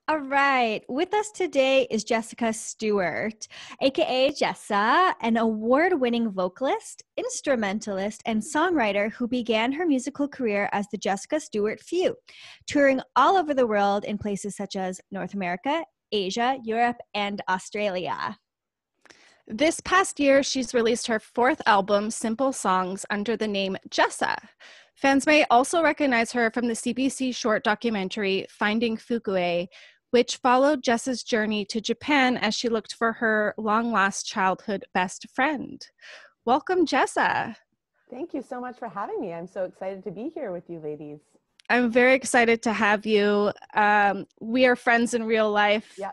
All right. With us today is Jessica Stuart, aka Jessa, an award-winning vocalist, instrumentalist, and songwriter who began her musical career as the Jessica Stuart Few, touring all over the world in places such as North America, Asia, Europe, and Australia. This past year, she's released her fourth album, Simple Songs, under the name Jessa. Fans may also recognize her from the CBC short documentary, Finding Fukue, which followed Jessa's journey to Japan as she looked for her long-lost childhood best friend. Welcome, Jessa. Thank you so much for having me. I'm so excited to be here with you ladies. I'm very excited to have you. We are friends in real life. Yeah.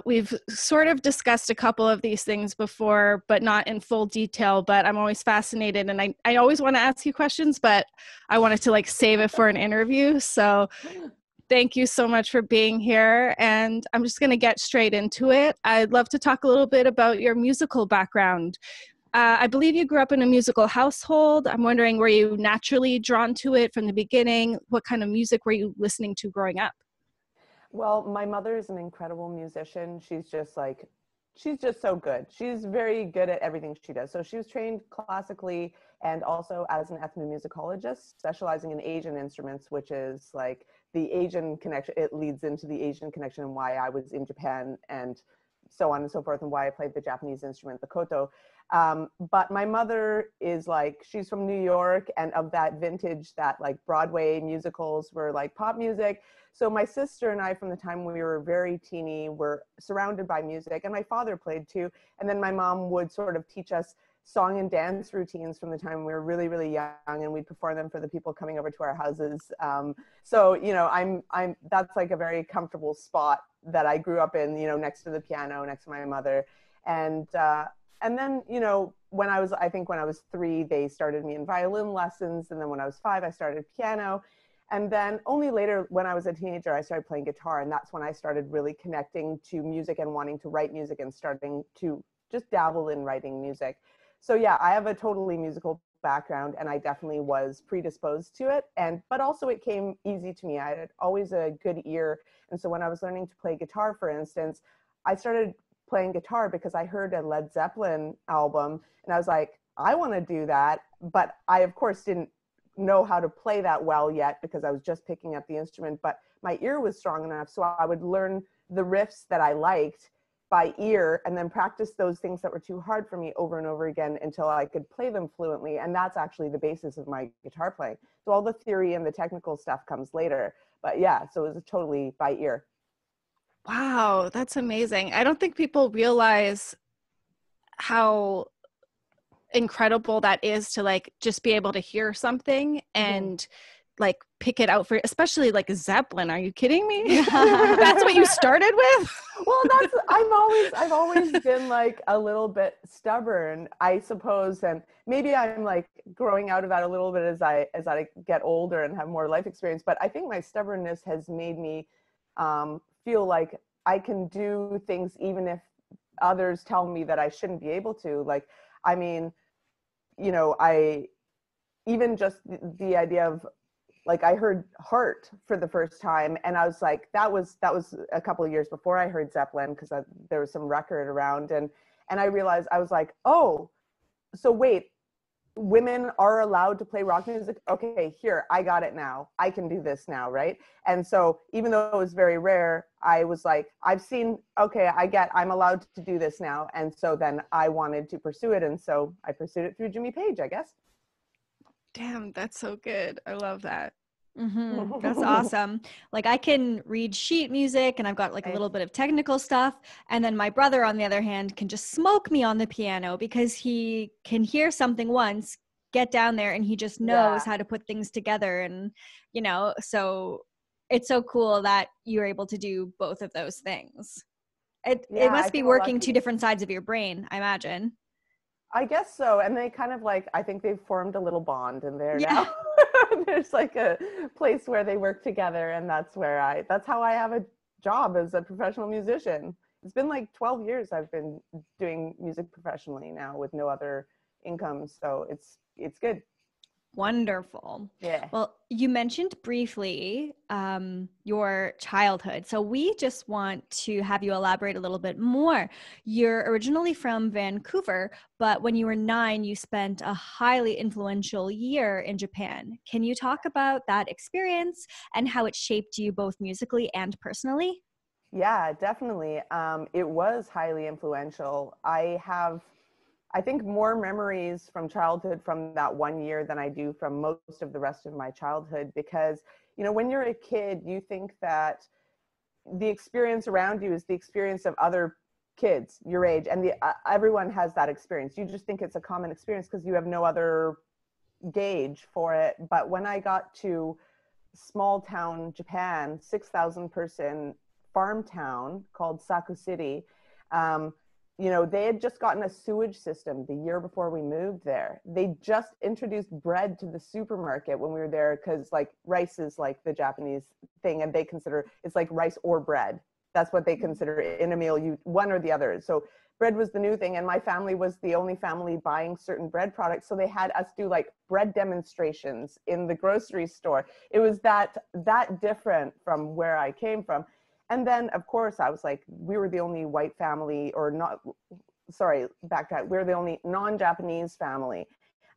We've sort of discussed a couple of these things before, but not in full detail, but I'm always fascinated and I always want to ask you questions, but I wanted to save it for an interview. So thank you so much for being here. And I'm just going to get straight into it. I'd love to talk a little bit about your musical background. I believe you grew up in a musical household. I'm wondering, were you naturally drawn to it from the beginning? What kind of music were you listening to growing up? Well, my mother is an incredible musician. She's just so good. She's very good at everything she does. So she was trained classically and also as an ethnomusicologist, specializing in Asian instruments, which is like the Asian connection. It leads into the Asian connection and why I was in Japan and so on and so forth, and why I played the Japanese instrument, the koto. But my mother is she's from New York and of that vintage that Broadway musicals were like pop music. So my sister and I, from the time we were very teeny, were surrounded by music, and my father played too. And then my mom would sort of teach us song and dance routines from the time we were really, really young, and we'd perform them for the people coming over to our houses. So, that's a very comfortable spot that I grew up in, next to the piano, next to my mother. And then, when I was 3, they started me in violin lessons. And then when I was 5, I started piano. And then only later, when I was a teenager, I started playing guitar. And that's when I started really connecting to music and wanting to write music and starting to just dabble in writing music. So yeah, I have a totally musical background, and I definitely was predisposed to it. But also it came easy to me. I had always a good ear. And so when I was learning to play guitar, for instance, I started playing guitar because I heard a Led Zeppelin album and I was like, I want to do that. But I, of course, didn't know how to play that well yet because I was just picking up the instrument, but my ear was strong enough. So I would learn the riffs that I liked by ear and then practice those things that were too hard for me over and over again until I could play them fluently. And that's actually the basis of my guitar playing. So all the theory and the technical stuff comes later. But yeah, so it was totally by ear. Wow, that's amazing. I don't think people realize how incredible that is to just be able to hear something and pick it out for, especially Zeppelin. Are you kidding me? That's what you started with? Well, I've always been a little bit stubborn, I suppose, and maybe I'm growing out of that a little bit as I get older and have more life experience. But I think my stubbornness has made me feel like I can do things even if others tell me that I shouldn't be able to. I even just the idea of I heard Heart for the first time, and I was like, that was a couple of years before I heard Zeppelin, because there was some record around, and I realized, I was like, oh, so wait, women are allowed to play rock music? Okay, here, I got it now. I can do this now, right? And so even though it was very rare, I was like, I'm allowed to do this now. And so then I wanted to pursue it, and so I pursued it through Jimmy Page, I guess. Damn, that's so good. I love that. Mm-hmm. That's awesome. I can read sheet music and I've got a little bit of technical stuff. And then my brother, on the other hand, can just smoke me on the piano because he can hear something once, get down there, and he just knows how to put things together. And, so it's so cool that you're able to do both of those things. It must be working two different sides of your brain, I imagine. I guess so. And they kind of I think they've formed a little bond in there now. There's a place where they work together, and that's how I have a job as a professional musician. It's been 12 years I've been doing music professionally now with no other income. So it's good. Wonderful. Yeah. Well, you mentioned briefly your childhood. So we just want to have you elaborate a little bit more. You're originally from Vancouver, but when you were 9, you spent a highly influential year in Japan. Can you talk about that experience and how it shaped you both musically and personally? Yeah, definitely. It was highly influential. I think, more memories from childhood from that one year than I do from most of the rest of my childhood, because, when you're a kid, you think that the experience around you is the experience of other kids your age, and everyone has that experience. You just think it's a common experience because you have no other gauge for it. But when I got to small town Japan, 6,000 person farm town called Saku City, they had just gotten a sewage system the year before we moved there. They just introduced bread to the supermarket when we were there, because like rice is like the Japanese thing, and they consider it's like rice or bread. That's what they consider in a meal, you one or the other. So bread was the new thing, and my family was the only family buying certain bread products. So they had us do like bread demonstrations in the grocery store. It was that different from where I came from. And then, of course, I was like, we were the only white family, or not, sorry, backtrack. We were the only non-Japanese family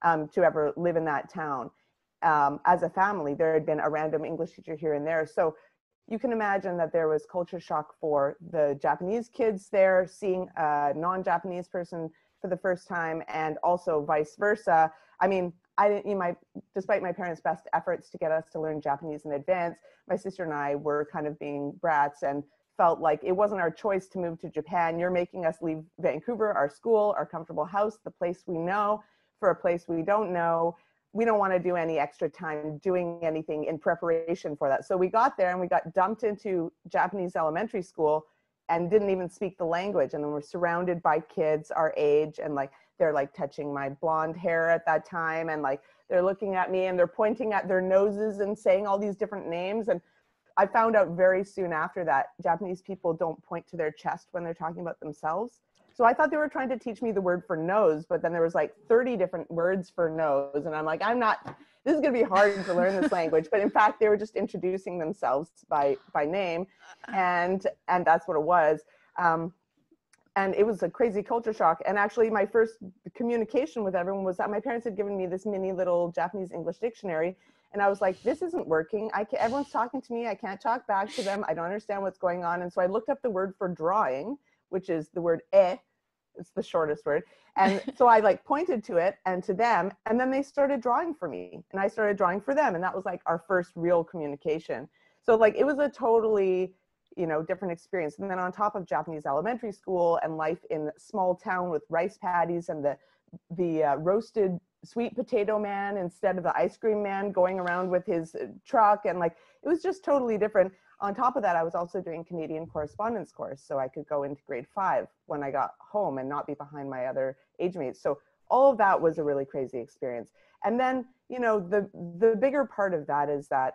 to ever live in that town. As a family, there had been a random English teacher here and there. So you can imagine that there was culture shock for the Japanese kids there, seeing a non-Japanese person for the first time, and also vice versa. I mean, despite my parents' best efforts to get us to learn Japanese in advance, my sister and I were kind of being brats and felt like it wasn't our choice to move to Japan. You're making us leave Vancouver, our school, our comfortable house, the place we know, for a place we don't know. We don't want to do any extra time doing anything in preparation for that. So we got there and we got dumped into Japanese elementary school and didn't even speak the language. And then we're surrounded by kids our age, and like they're like touching my blonde hair at that time, and like they're looking at me and they're pointing at their noses and saying all these different names. And I found out very soon after that Japanese people don't point to their chest when they're talking about themselves. So I thought they were trying to teach me the word for nose, but then there was like 30 different words for nose. And I'm like, this is going to be hard to learn this language. But in fact, they were just introducing themselves by name. And that's what it was. And it was a crazy culture shock. And actually my first communication with everyone was that my parents had given me this mini little Japanese English dictionary. And I was like, this isn't working. Everyone's talking to me. I can't talk back to them. I don't understand what's going on. And so I looked up the word for drawing, which is the word e. It's the shortest word. And so I like pointed to it and to them, and then they started drawing for me and I started drawing for them. And that was like our first real communication. So like, it was a totally, different experience. And then on top of Japanese elementary school and life in small town with rice paddies and the roasted sweet potato man instead of the ice cream man going around with his truck. And like, it was just totally different. On top of that, I was also doing Canadian correspondence course, so I could go into grade 5 when I got home and not be behind my other age mates. So all of that was a really crazy experience. And then, the bigger part of that is that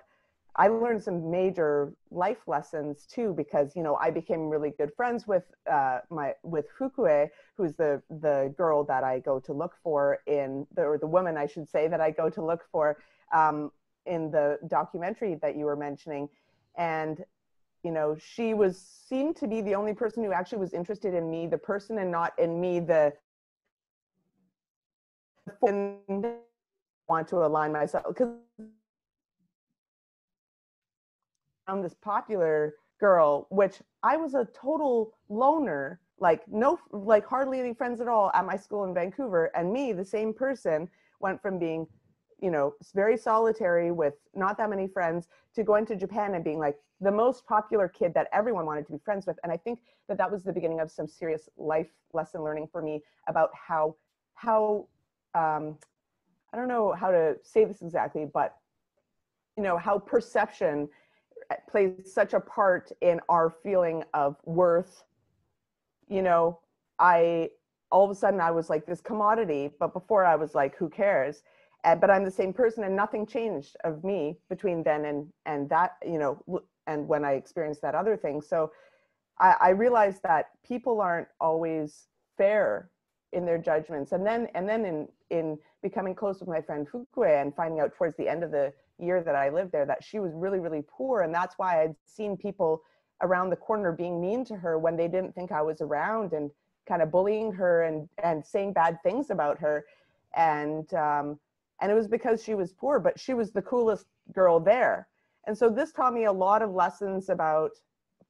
I learned some major life lessons too, because, I became really good friends with Fukue, who's the girl that I go to look for or the woman, I should say, that I go to look for in the documentary that you were mentioning. And, she seemed to be the only person who actually was interested in me, the person, and not in me, want to align myself, because I'm this popular girl, which I was a total loner, like hardly any friends at all at my school in Vancouver. And me, the same person, went from being, very solitary with not that many friends to going to Japan and being like the most popular kid that everyone wanted to be friends with. And I think that was the beginning of some serious life lesson learning for me about how I don't know how to say this exactly, but how perception plays such a part in our feeling of worth. All of a sudden I was like this commodity, but before I was like, who cares? But I'm the same person, and nothing changed of me between then and that, and when I experienced that other thing. So I realized that people aren't always fair in their judgments. And then in becoming close with my friend Fukue and finding out towards the end of the year that I lived there that she was really, really poor. And that's why I'd seen people around the corner being mean to her when they didn't think I was around, and kind of bullying her and saying bad things about her. And it was because she was poor, but she was the coolest girl there. And so this taught me a lot of lessons about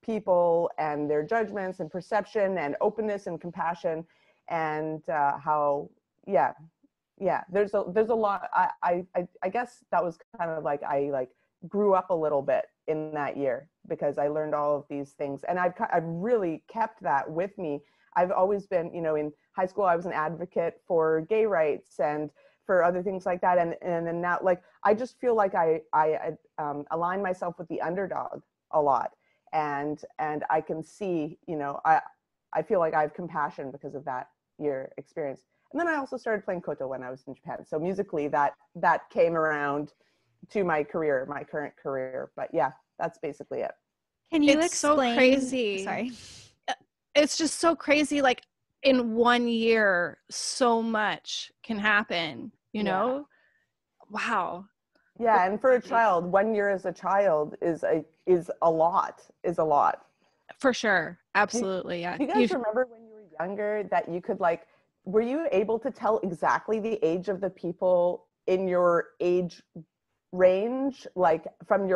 people and their judgments and perception and openness and compassion, and how, there's a lot. I guess that was kind of like, I like grew up a little bit in that year because I learned all of these things, and I've really kept that with me. I've always been, you know, in high school, I was an advocate for gay rights and for other things like that. And then now, like, I just feel like I align myself with the underdog a lot. And I can see, you know, I feel like I have compassion because of that year experience. And then I also started playing koto when I was in Japan. So musically that came around to my career, my current career. But yeah, that's basically it. Can you It's explain? so crazy. Sorry. It's just so crazy. Like in 1 year, so much can happen, you know? Wow. Yeah, and for a child, 1 year as a child is a lot. For sure. Absolutely. Yeah. Do you guys remember when you were younger that you could, like, were you able to tell exactly the age of the people in your age range, like from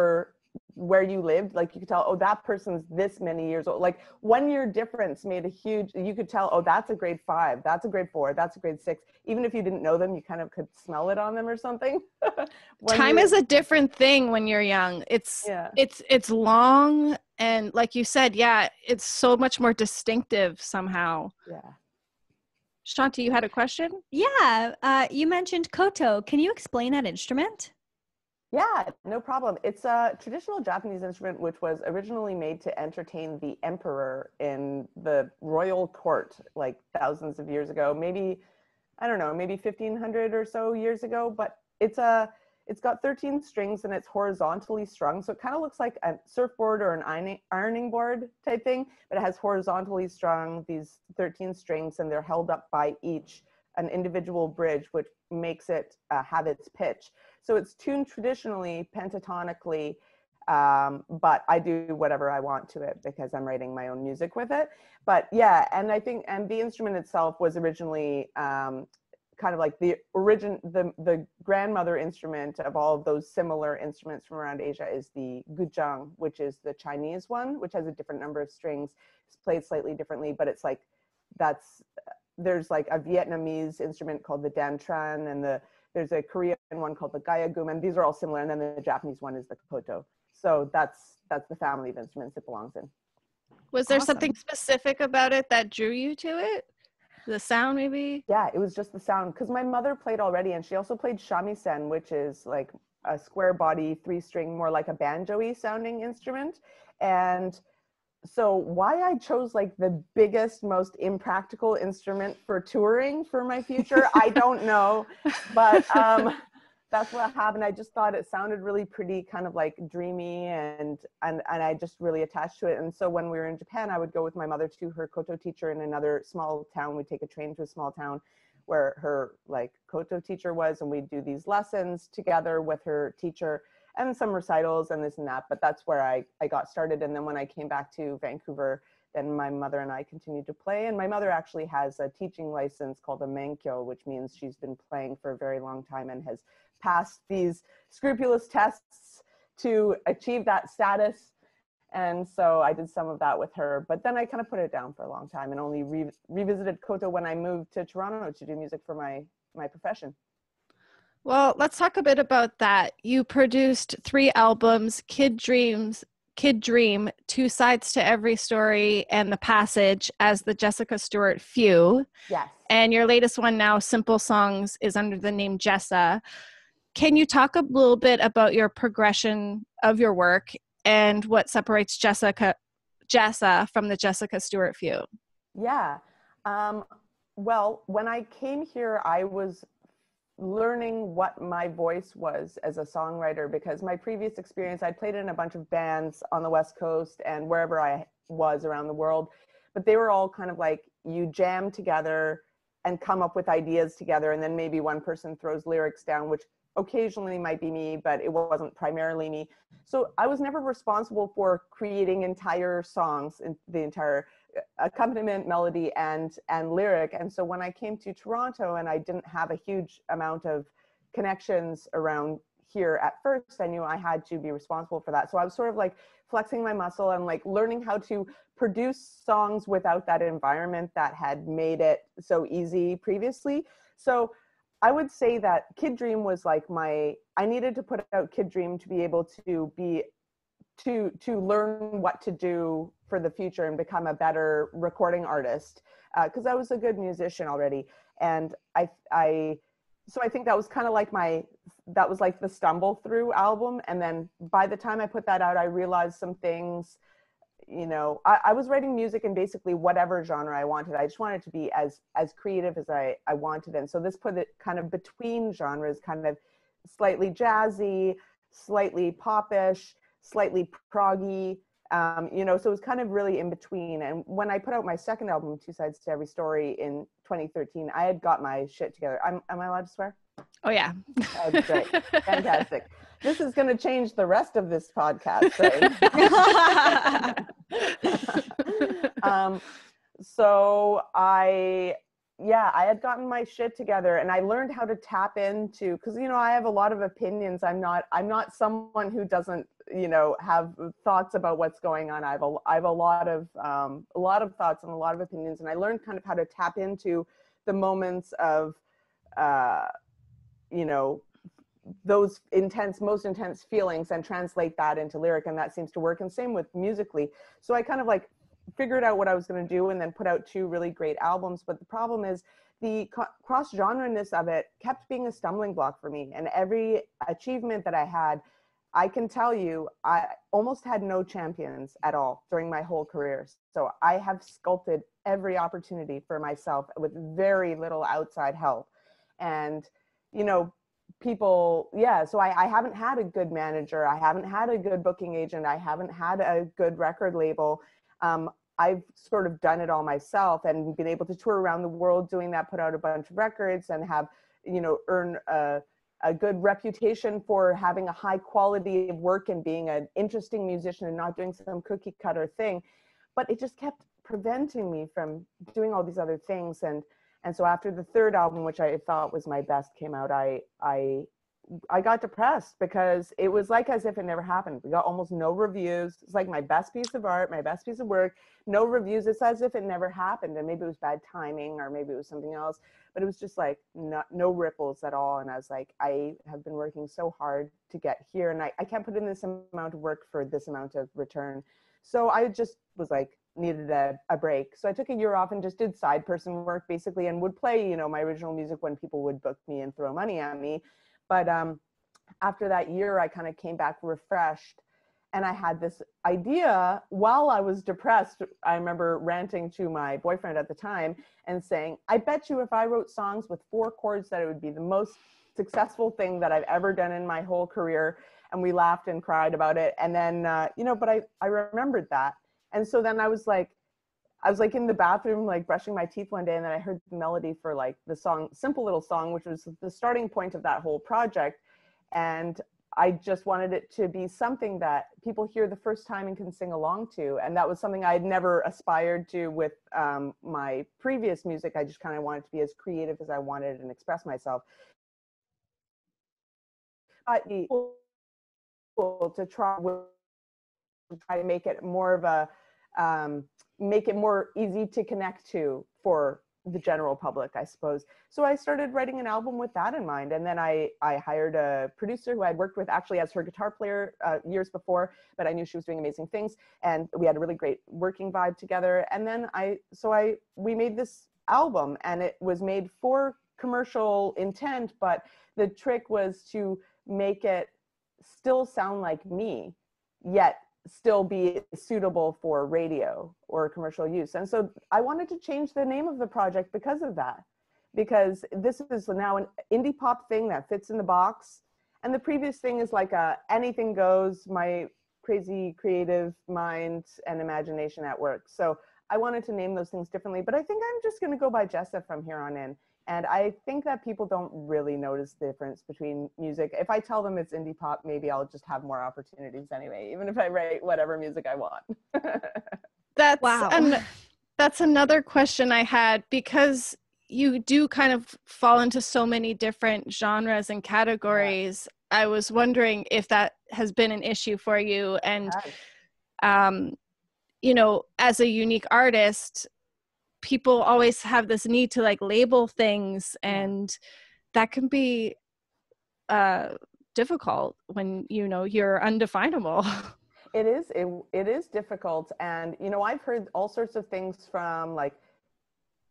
where you lived? Like you could tell, oh, that person's this many years old. Like 1 year difference made a huge, you could tell, oh, that's a grade 5, that's a grade 4, that's a grade 6. Even if you didn't know them, you kind of could smell it on them or something. Time is a different thing when you're young. It's long, and like you said, yeah, it's so much more distinctive somehow. Yeah. Shanti, you had a question? Yeah, you mentioned koto. Can you explain that instrument? Yeah, no problem. It's a traditional Japanese instrument which was originally made to entertain the emperor in the royal court, like thousands of years ago, maybe, I don't know, maybe 1500 or so years ago. But it's got 13 strings and it's horizontally strung. So it kind of looks like a surfboard or an ironing board type thing, but it has horizontally strung these 13 strings, and they're held up by each an individual bridge, which makes it have its pitch. So it's tuned traditionally pentatonically, but I do whatever I want to it because I'm writing my own music with it. But yeah, and I think, and the instrument itself was originally kind of like the grandmother instrument of all of those similar instruments from around Asia is the guzheng, which is the Chinese one, which has a different number of strings. It's played slightly differently, but it's like, there's like a Vietnamese instrument called the dan tran, and there's a Korean one called the gayagum, and these are all similar. And then the Japanese one is the koto. So that's the family of instruments it belongs in. Was there something specific about it that drew you to it? The sound, maybe? Yeah, it was just the sound, because my mother played already, and she also played shamisen, which is like a square body, 3-string, more like a banjo-y sounding instrument. And so why I chose like the biggest, most impractical instrument for touring for my future, I don't know, but that's what happened. I just thought it sounded really pretty, kind of like dreamy, and I just really attached to it. And so when we were in Japan, I would go with my mother to her koto teacher in another small town. We'd take a train to a small town where her like koto teacher was, and we'd do these lessons together with her teacher, and some recitals and this and that. But that's where I got started. And then when I came back to Vancouver, then my mother and I continued to play. And my mother actually has a teaching license called a menkyo, which means she's been playing for a very long time and has passed these scrupulous tests to achieve that status. And so I did some of that with her, but then I kind of put it down for a long time and only revisited koto when I moved to Toronto to do music for my profession. Well, let's talk a bit about that. You produced 3 albums, Kid Dream, 2 Sides to Every Story, and The Passage as the Jessica Stuart Few. Yes. And your latest one now, Simple Songs, is under the name Jessa. Can you talk a little bit about your progression of your work and what separates Jessa from the Jessica Stuart Few? Yeah. Well, when I came here, I was learning what my voice was as a songwriter, because my previous experience, I'd played in a bunch of bands on the West Coast and wherever I was around the world, but they were all kind of like, you jam together and come up with ideas together. And then maybe one person throws lyrics down, which occasionally might be me, but it wasn't primarily me. So I was never responsible for creating entire songs, in the entire accompaniment, melody, and lyric. And so when I came to Toronto and I didn't have a huge amount of connections around here at first, I knew I had to be responsible for that. So I was sort of like flexing my muscle and like learning how to produce songs without that environment that had made it so easy previously. So I would say that Kid Dream was like I needed to put out Kid Dream to be able to learn what to do for the future and become a better recording artist, because I was a good musician already. And so I think that was kind of like that was like the stumble through album. And then by the time I put that out, I realized some things. You know, I was writing music in basically whatever genre I wanted. I just wanted to be as creative as I wanted. And so this put it kind of between genres, kind of slightly jazzy, slightly popish, slightly proggy, you know, so it was kind of really in between. And when I put out my second album, Two Sides to Every Story, in 2013, I had got my shit together. Am I allowed to swear? Oh, yeah. Oh, great. Fantastic. This is going to change the rest of this podcast, right? So I had gotten my shit together, and I learned how to tap into, because, you know, I have a lot of opinions. I'm not someone who doesn't, you know, have thoughts about what's going on. I have a lot of thoughts and a lot of opinions, and I learned kind of how to tap into the moments of, you know, those most intense feelings and translate that into lyric, and that seems to work. And same with musically. So I kind of like figured out what I was going to do and then put out 2 really great albums. But the problem is the cross-genre-ness of it kept being a stumbling block for me. And every achievement that I had, I can tell you, I almost had no champions at all during my whole career. So I have sculpted every opportunity for myself with very little outside help. And, you know, people, so I haven't had a good manager. I haven't had a good booking agent. I haven't had a good record label. I've sort of done it all myself and been able to tour around the world doing that, put out a bunch of records, and have, you know, earn a good reputation for having a high quality of work and being an interesting musician and not doing some cookie cutter thing. But it just kept preventing me from doing all these other things. And so after the third album, which I thought was my best, came out, I got depressed because it was like as if it never happened. We got almost no reviews. It's like my best piece of art, my best piece of work, no reviews. It's as if it never happened. And maybe it was bad timing or maybe it was something else, but it was just like no ripples at all. And I was like, I have been working so hard to get here, and I can't put in this amount of work for this amount of return. So I just was like, needed a break. So I took a year off and just did side person work basically, and would play, you know, my original music when people would book me and throw money at me. But after that year, I kind of came back refreshed, and I had this idea while I was depressed. I remember ranting to my boyfriend at the time and saying, I bet you if I wrote songs with 4 chords that it would be the most successful thing that I've ever done in my whole career. And we laughed and cried about it. And then, you know, but I remembered that. And so then I was like in the bathroom, like brushing my teeth one day, and then I heard the melody for like the song, Simple Little Song, which was the starting point of that whole project. And I just wanted it to be something that people hear the first time and can sing along to. And that was something I had never aspired to with my previous music. I just kind of wanted to be as creative as I wanted and express myself. But to try to make it more of a, make it more easy to connect to for the general public, I suppose. So I started writing an album with that in mind. And then I hired a producer who I'd worked with actually as her guitar player years before, but I knew she was doing amazing things. And we had a really great working vibe together. And then we made this album, and it was made for commercial intent, but the trick was to make it still sound like me, yet still be suitable for radio or commercial use. And so I wanted to change the name of the project because of that, because this is now an indie pop thing that fits in the box. And the previous thing is like anything goes, my crazy creative mind and imagination at work. So I wanted to name those things differently, but I think I'm just going to go by Jessa from here on in. And I think that people don't really notice the difference between music. If I tell them it's indie pop, maybe I'll just have more opportunities anyway, even if I write whatever music I want. That's another question I had, because you do kind of fall into so many different genres and categories. Yeah. I was wondering if that has been an issue for you. And, you know, as a unique artist, people always have this need to like label things, and that can be difficult when, you know, you're undefinable. It is difficult. And, you know, I've heard all sorts of things from, like,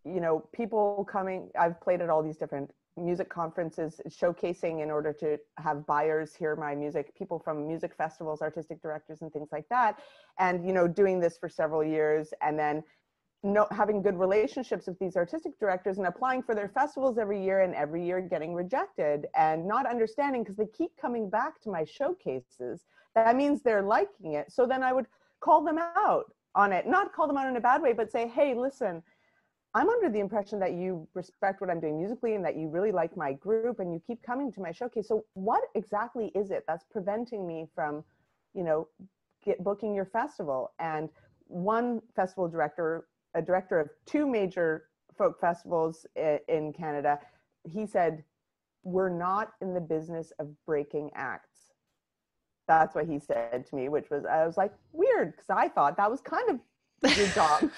you know, people coming, I've played at all these different music conferences, showcasing in order to have buyers hear my music, people from music festivals, artistic directors and things like that. And, you know, doing this for several years, and then having good relationships with these artistic directors and applying for their festivals every year, and every year getting rejected, and not understanding, because they keep coming back to my showcases, that means they're liking it. So then I would call them out on it, not call them out in a bad way, but say, hey, listen, I'm under the impression that you respect what I'm doing musically and that you really like my group and you keep coming to my showcase. So what exactly is it that's preventing me from, you know, booking your festival? And one festival director, a director of 2 major folk festivals in Canada, he said, we're not in the business of breaking acts. That's what he said to me, which was, I was like, weird, because I thought that was kind of your job.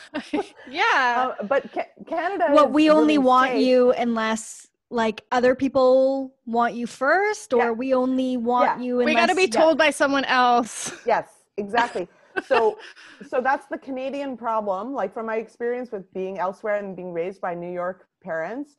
Yeah. But Canada, well, we only want you unless like other people want you first, or we only want you unless we got to be told by someone else. Yes, exactly. So that's the Canadian problem. Like, from my experience with being elsewhere and being raised by New York parents,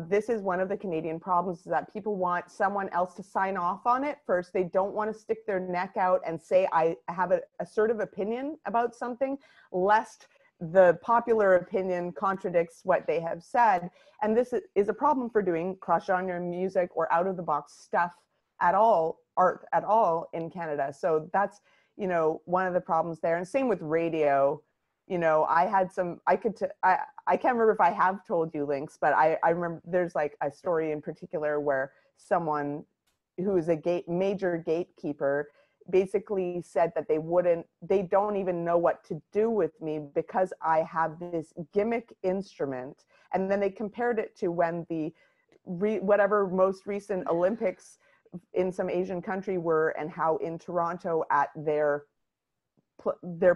this is one of the Canadian problems, is that people want someone else to sign off on it first. They don't want to stick their neck out and say, I have an assertive opinion about something, lest the popular opinion contradicts what they have said. And this is a problem for doing cross-genre music or out-of-the-box stuff at all, art at all in Canada. So that's, you know, one of the problems there. And same with radio. You know, I had some, I can't remember if I have told you, Lynx, but I remember there's like a story in particular where someone who is a major gatekeeper basically said that they don't even know what to do with me because I have this gimmick instrument. And then they compared it to when the whatever most recent Olympics in some Asian country were, and how in Toronto at their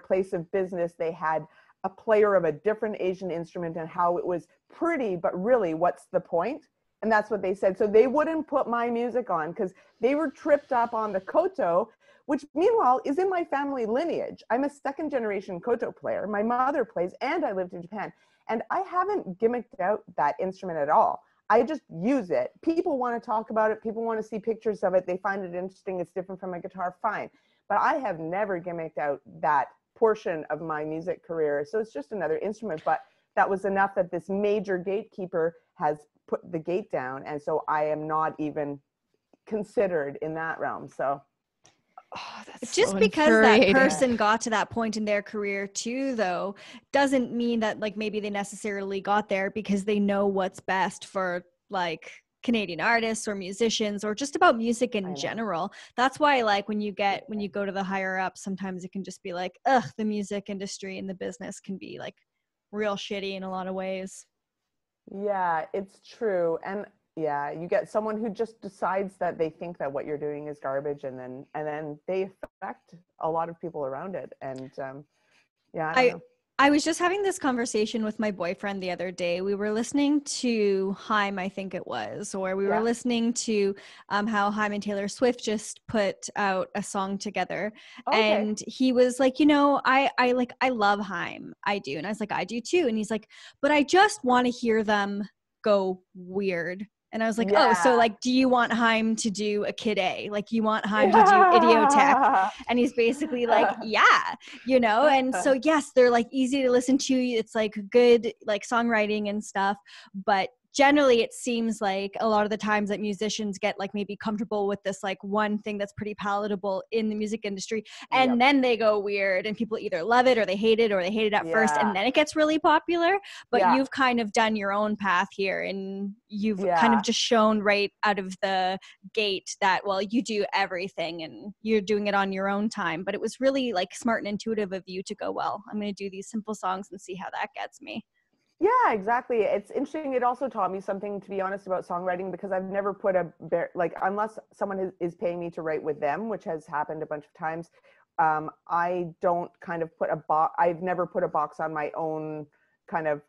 place of business, they had a player of a different Asian instrument, and how it was pretty, but really, what's the point? And that's what they said. So they wouldn't put my music on because they were tripped up on the koto, which meanwhile is in my family lineage. I'm a 2nd generation koto player. My mother plays, and I lived in Japan. And I haven't gimmicked out that instrument at all. I just use it. People want to talk about it. People want to see pictures of it. They find it interesting. It's different from a guitar, fine. But I have never gimmicked out that portion of my music career. So it's just another instrument. But that was enough that this major gatekeeper has put the gate down. And so I am not even considered in that realm. So that's just so because that person got to that point in their career too, though, doesn't mean that like maybe they necessarily got there because they know what's best for like Canadian artists or musicians or just about music in general. That's why like when you go to the higher up, sometimes it can just be like, ugh, the music industry and the business can be like real shitty in a lot of ways. Yeah, it's true. And yeah, you get someone who just decides that they think that what you're doing is garbage, and then they affect a lot of people around it. And yeah, I don't know. I was just having this conversation with my boyfriend the other day. We were listening to Haim, I think it was, or we were listening to how Haim and Taylor Swift just put out a song together. Okay. And he was like, you know, I love Haim. I do. And I was like, I do too. And he's like, but I just want to hear them go weird. And I was like, oh, so like, do you want Haim to do a Kid A? Like, you want Haim to do Idiotech? And he's basically like, yeah, you know? And so, yes, they're like easy to listen to. It's like good, like songwriting and stuff, but generally it seems like a lot of the times that musicians get like maybe comfortable with this like one thing that's pretty palatable in the music industry, and then they go weird and people either love it or they hate it, or they hate it at first and then it gets really popular. But you've kind of done your own path here, and you've kind of just shown right out of the gate that, well, you do everything and you're doing it on your own time. But it was really like smart and intuitive of you to go, well, I'm going to do these simple songs and see how that gets me. Yeah, exactly. It's interesting. It also taught me something, to be honest, about songwriting, because I've never put like, unless someone is paying me to write with them, which has happened a bunch of times, I don't kind of put a box. I've never put a box on my own kind of,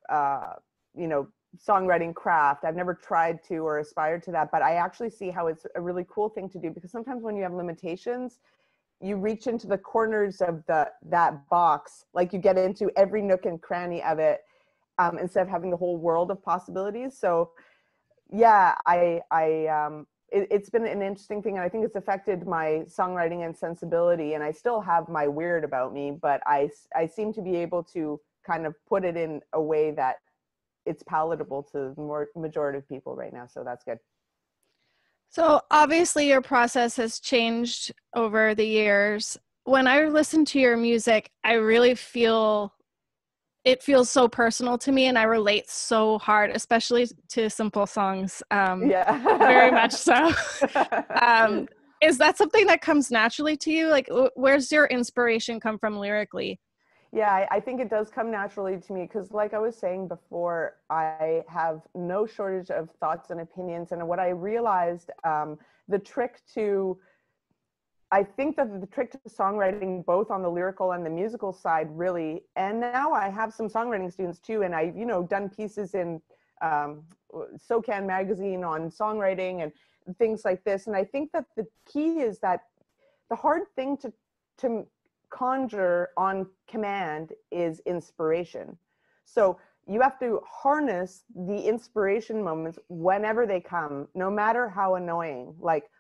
songwriting craft. I've never tried to or aspired to that, but I actually see how it's a really cool thing to do, because sometimes when you have limitations, you reach into the corners of that box, like you get into every nook and cranny of it, instead of having the whole world of possibilities. So yeah, it's been an interesting thing, and I think it's affected my songwriting and sensibility, and I still have my weird about me, but I seem to be able to kind of put it in a way that it's palatable to the majority of people right now. So that's good. So obviously your process has changed over the years. When I listen to your music, I really feel it feels so personal to me, and I relate so hard, especially to simple songs. Very much so. Is that something that comes naturally to you? Like, where's your inspiration come from lyrically? Yeah, I think it does come naturally to me, because like I was saying before, I have no shortage of thoughts and opinions. And what I realized, I think that the trick to songwriting, both on the lyrical and the musical side, really, and now I have some songwriting students too, and I've, done pieces in SoCan magazine on songwriting and things like this. And I think that the key is that the hard thing to conjure on command is inspiration. So you have to harness the inspiration moments whenever they come, no matter how annoying. Like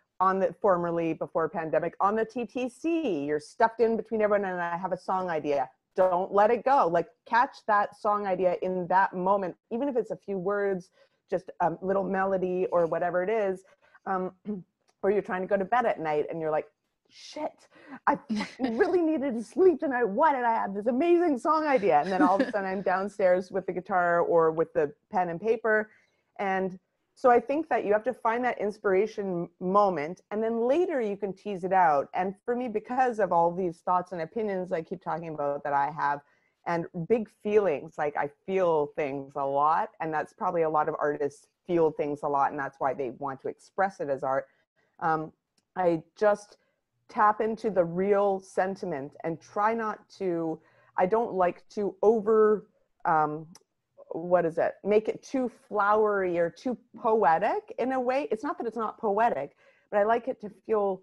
formerly before pandemic, on the TTC, you're stuffed in between everyone and I have a song idea. Don't let it go. Like, catch that song idea in that moment, even if it's a few words, just a little melody or whatever it is. Or you're trying to go to bed at night and you're like, shit, I really needed to sleep tonight. Why did I have this amazing song idea? And then all of a sudden I'm downstairs with the guitar or with the pen and paper. And so I think that you have to find that inspiration moment, and then later you can tease it out. And for me, because of all these thoughts and opinions I keep talking about that I have, and big feelings, like I feel things a lot, and that's probably a lot of artists feel things a lot, and that's why they want to express it as art. I just tap into the real sentiment and try not to, I don't like to make it too flowery or too poetic in a way. It's not that it's not poetic, but I like it to feel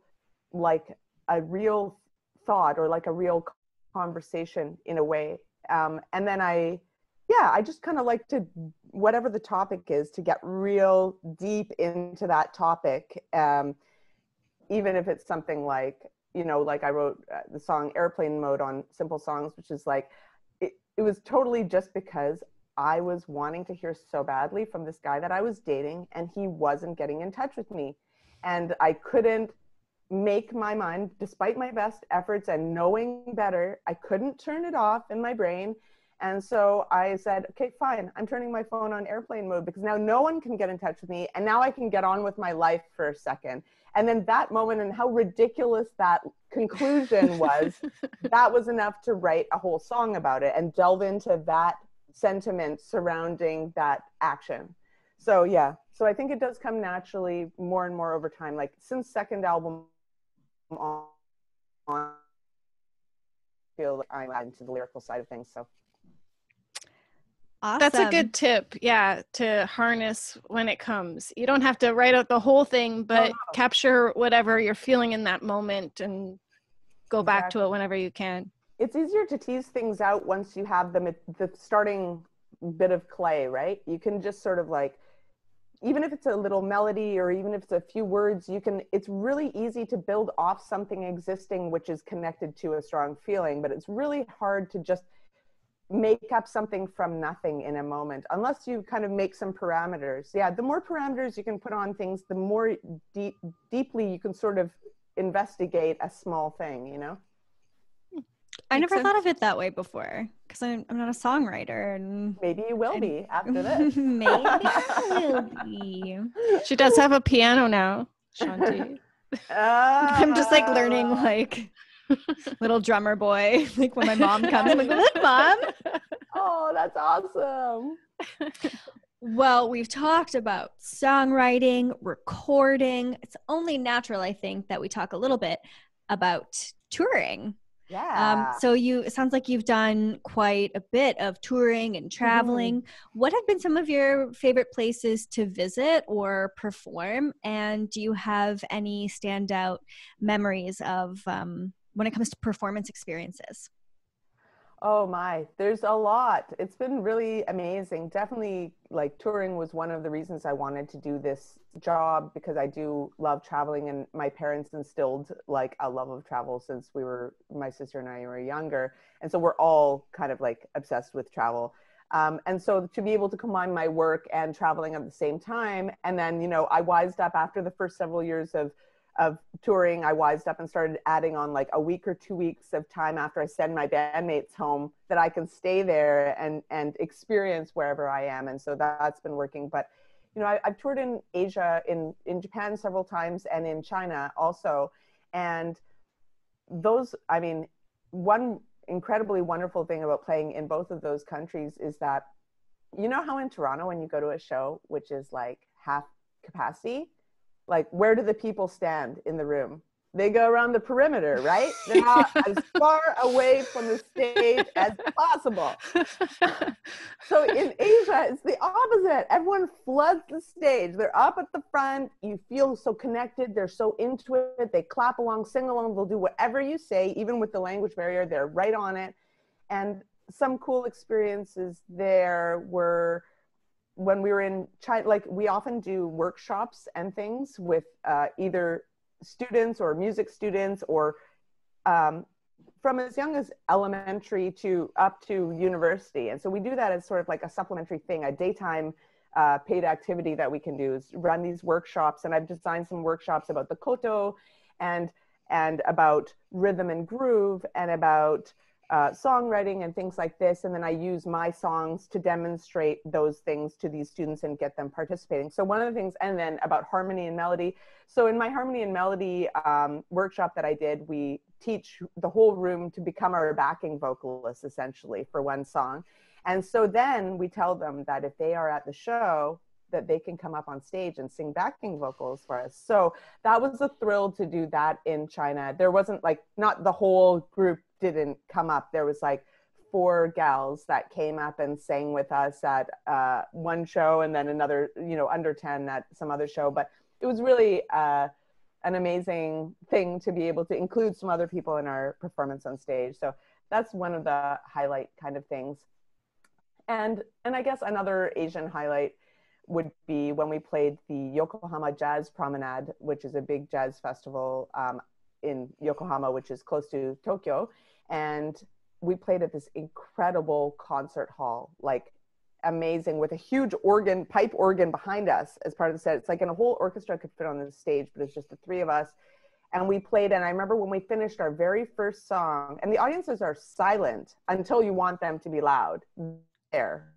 like a real thought or like a real conversation in a way. And then I just kind of like to, whatever the topic is, to get real deep into that topic. Even if it's something like, like I wrote the song Airplane Mode on Simple Songs, which is like, it was totally just because I was wanting to hear so badly from this guy that I was dating, and he wasn't getting in touch with me. And I couldn't make my mind, despite my best efforts and knowing better, I couldn't turn it off in my brain. And so I said, okay, fine, I'm turning my phone on airplane mode, because now no one can get in touch with me, and now I can get on with my life for a second. And then that moment, and how ridiculous that conclusion was, that was enough to write a whole song about it and delve into that sentiment surrounding that action. So yeah, so I think it does come naturally more and more over time. Like since second album on, I feel like I'm into the lyrical side of things. So awesome. That's a good tip. Yeah, to harness when it comes. You don't have to write out the whole thing, but capture whatever you're feeling in that moment and go back to it whenever you can. It's easier to tease things out once you have the starting bit of clay, right? You can just sort of like, even if it's a little melody or even if it's a few words, it's really easy to build off something existing which is connected to a strong feeling, but it's really hard to just make up something from nothing in a moment, unless you kind of make some parameters. Yeah, the more parameters you can put on things, the more deeply you can sort of investigate a small thing, you know? I never thought of it that way before, because I'm not a songwriter. And maybe you will be after this. Maybe I will be. She does have a piano now, Shanti. I'm just like learning like little drummer boy. Like when my mom comes, I'm like, look, Mom. Oh, that's awesome. Well, we've talked about songwriting, recording. It's only natural, I think, that we talk a little bit about touring. Yeah. So it sounds like you've done quite a bit of touring and traveling. What have been some of your favorite places to visit or perform? And do you have any standout memories of when it comes to performance experiences? Oh my, there's a lot. It's been really amazing. Definitely, like, touring was one of the reasons I wanted to do this job, because I do love traveling, and my parents instilled like a love of travel since my sister and I were younger. And so we're all kind of like obsessed with travel. And so to be able to combine my work and traveling at the same time, and then, you know, I wised up after the first several years of touring. I wised up and started adding on like a week or 2 weeks of time after I send my bandmates home, that I can stay there and experience wherever I am. And so that's been working. But, you know, I've toured in Asia, in Japan several times, and in China also. And those, I mean, one incredibly wonderful thing about playing in both of those countries is that, you know how in Toronto, when you go to a show, which is like half capacity, like, where do the people stand in the room? They go around the perimeter, right? They're not as far away from the stage as possible. So in Asia, it's the opposite. Everyone floods the stage. They're up at the front. You feel so connected. They're so into it. They clap along, sing along. They'll do whatever you say, even with the language barrier. They're right on it. And some cool experiences there were when we were in China. Like, we often do workshops and things with either students or music students, or from as young as elementary to up to university. And so we do that as sort of like a supplementary thing, a daytime paid activity that we can do, is run these workshops. And I've designed some workshops about the koto and about rhythm and groove, and about songwriting and things like this. And then I use my songs to demonstrate those things to these students and get them participating. So one of the things, and then about harmony and melody. So in my harmony and melody workshop that I did, we teach the whole room to become our backing vocalist, essentially, for one song. And so then we tell them that if they are at the show, that they can come up on stage and sing backing vocals for us. So that was a thrill to do that in China. There wasn't like, not the whole group didn't come up. There was like 4 gals that came up and sang with us at one show, and then another, you know, under 10 at some other show. But it was really an amazing thing to be able to include some other people in our performance on stage. So that's one of the highlight kind of things. And I guess another Asian highlight would be when we played the Yokohama Jazz Promenade, which is a big jazz festival in Yokohama, which is close to Tokyo. And we played at this incredible concert hall, like amazing, with a huge organ, pipe organ behind us as part of the set. It's like a whole orchestra could fit on the stage, but it's just the 3 of us. And we played, and I remember when we finished our very first song, and the audiences are silent until you want them to be loud there,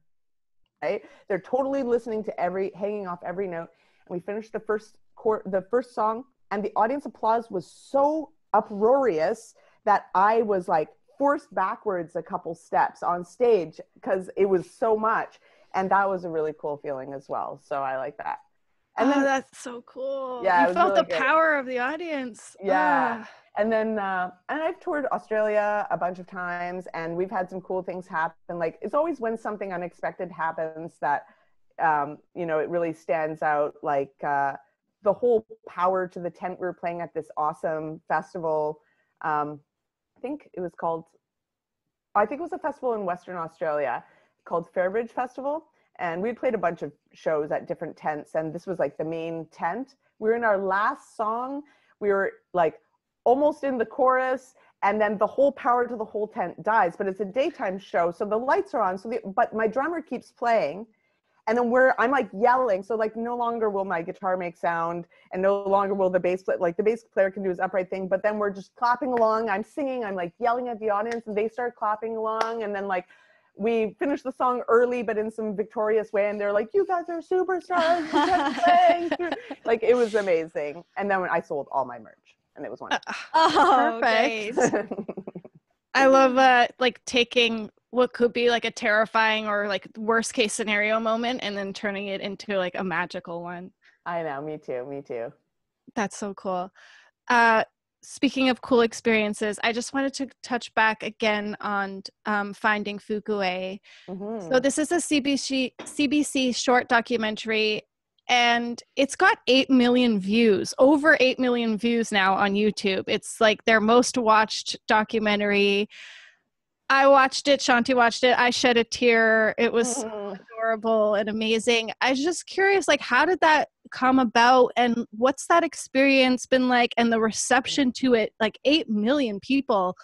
right? They're totally listening to hanging off every note. And we finished the first song, and the audience applause was so uproarious that I was like forced backwards a couple steps on stage because it was so much. And that was a really cool feeling as well. So I like that. And then, that's so cool. Yeah, you felt really the power of the audience. Yeah. And then, and I've toured Australia a bunch of times, and we've had some cool things happen. Like, it's always when something unexpected happens that, you know, it really stands out. Like the whole power to the tent. We were playing at this awesome festival. I think it was a festival in Western Australia called Fairbridge Festival. And we played a bunch of shows at different tents, and this was like the main tent. We were in our last song. We were like almost in the chorus, and then the whole power to the whole tent dies, but it's a daytime show, so the lights are on, but my drummer keeps playing, and then I'm like yelling, so like no longer will my guitar make sound, and no longer will the bass player, like the bass player can do his upright thing, but then we're just clapping along, I'm singing, I'm like yelling at the audience, and they start clapping along, and then like we finish the song early, but in some victorious way, and they're like, "You guys are superstars!" You kept playing through. Like, it was amazing. And then when I sold all my merch, and it was wonderful. Perfect. I love like taking what could be like a terrifying or like worst case scenario moment and then turning it into like a magical one. I know, me too. That's so cool. Speaking of cool experiences, I just wanted to touch back again on Finding Fukue. Mm-hmm. So this is a CBC short documentary, and it's got 8 million views, over 8 million views now on YouTube. It's like their most watched documentary. I watched it, Shanti watched it, I shed a tear. It was adorable and amazing. I was just curious, like, how did that come about, and what's that experience been like, and the reception to it? Like 8 million people.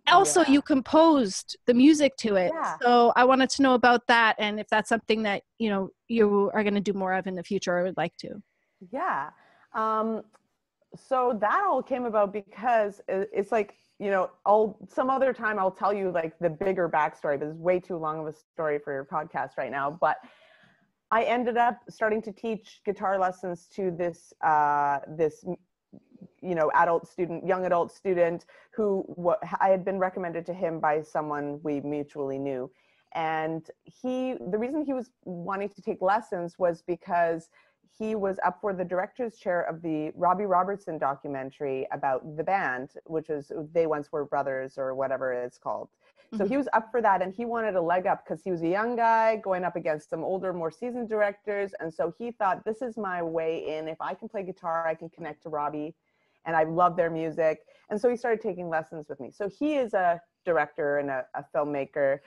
Also, you composed the music to it. So I wanted to know about that, and if that's something that, you know, you are going to do more of in the future or would like to. So that all came about because it's like, you know, some other time I'll tell you like the bigger backstory, but it's way too long of a story for your podcast right now. But I ended up starting to teach guitar lessons to this you know, young adult student who I had been recommended to him by someone we mutually knew. And the reason he was wanting to take lessons was because he was up for the director's chair of the Robbie Robertson documentary about the band, which was They Once Were Brothers or whatever it's called. So he was up for that, and he wanted a leg up because he was a young guy going up against some older, more seasoned directors. And so he thought, this is my way in. If I can play guitar, I can connect to Robbie, and I love their music. And so he started taking lessons with me. So he is a director and a filmmaker,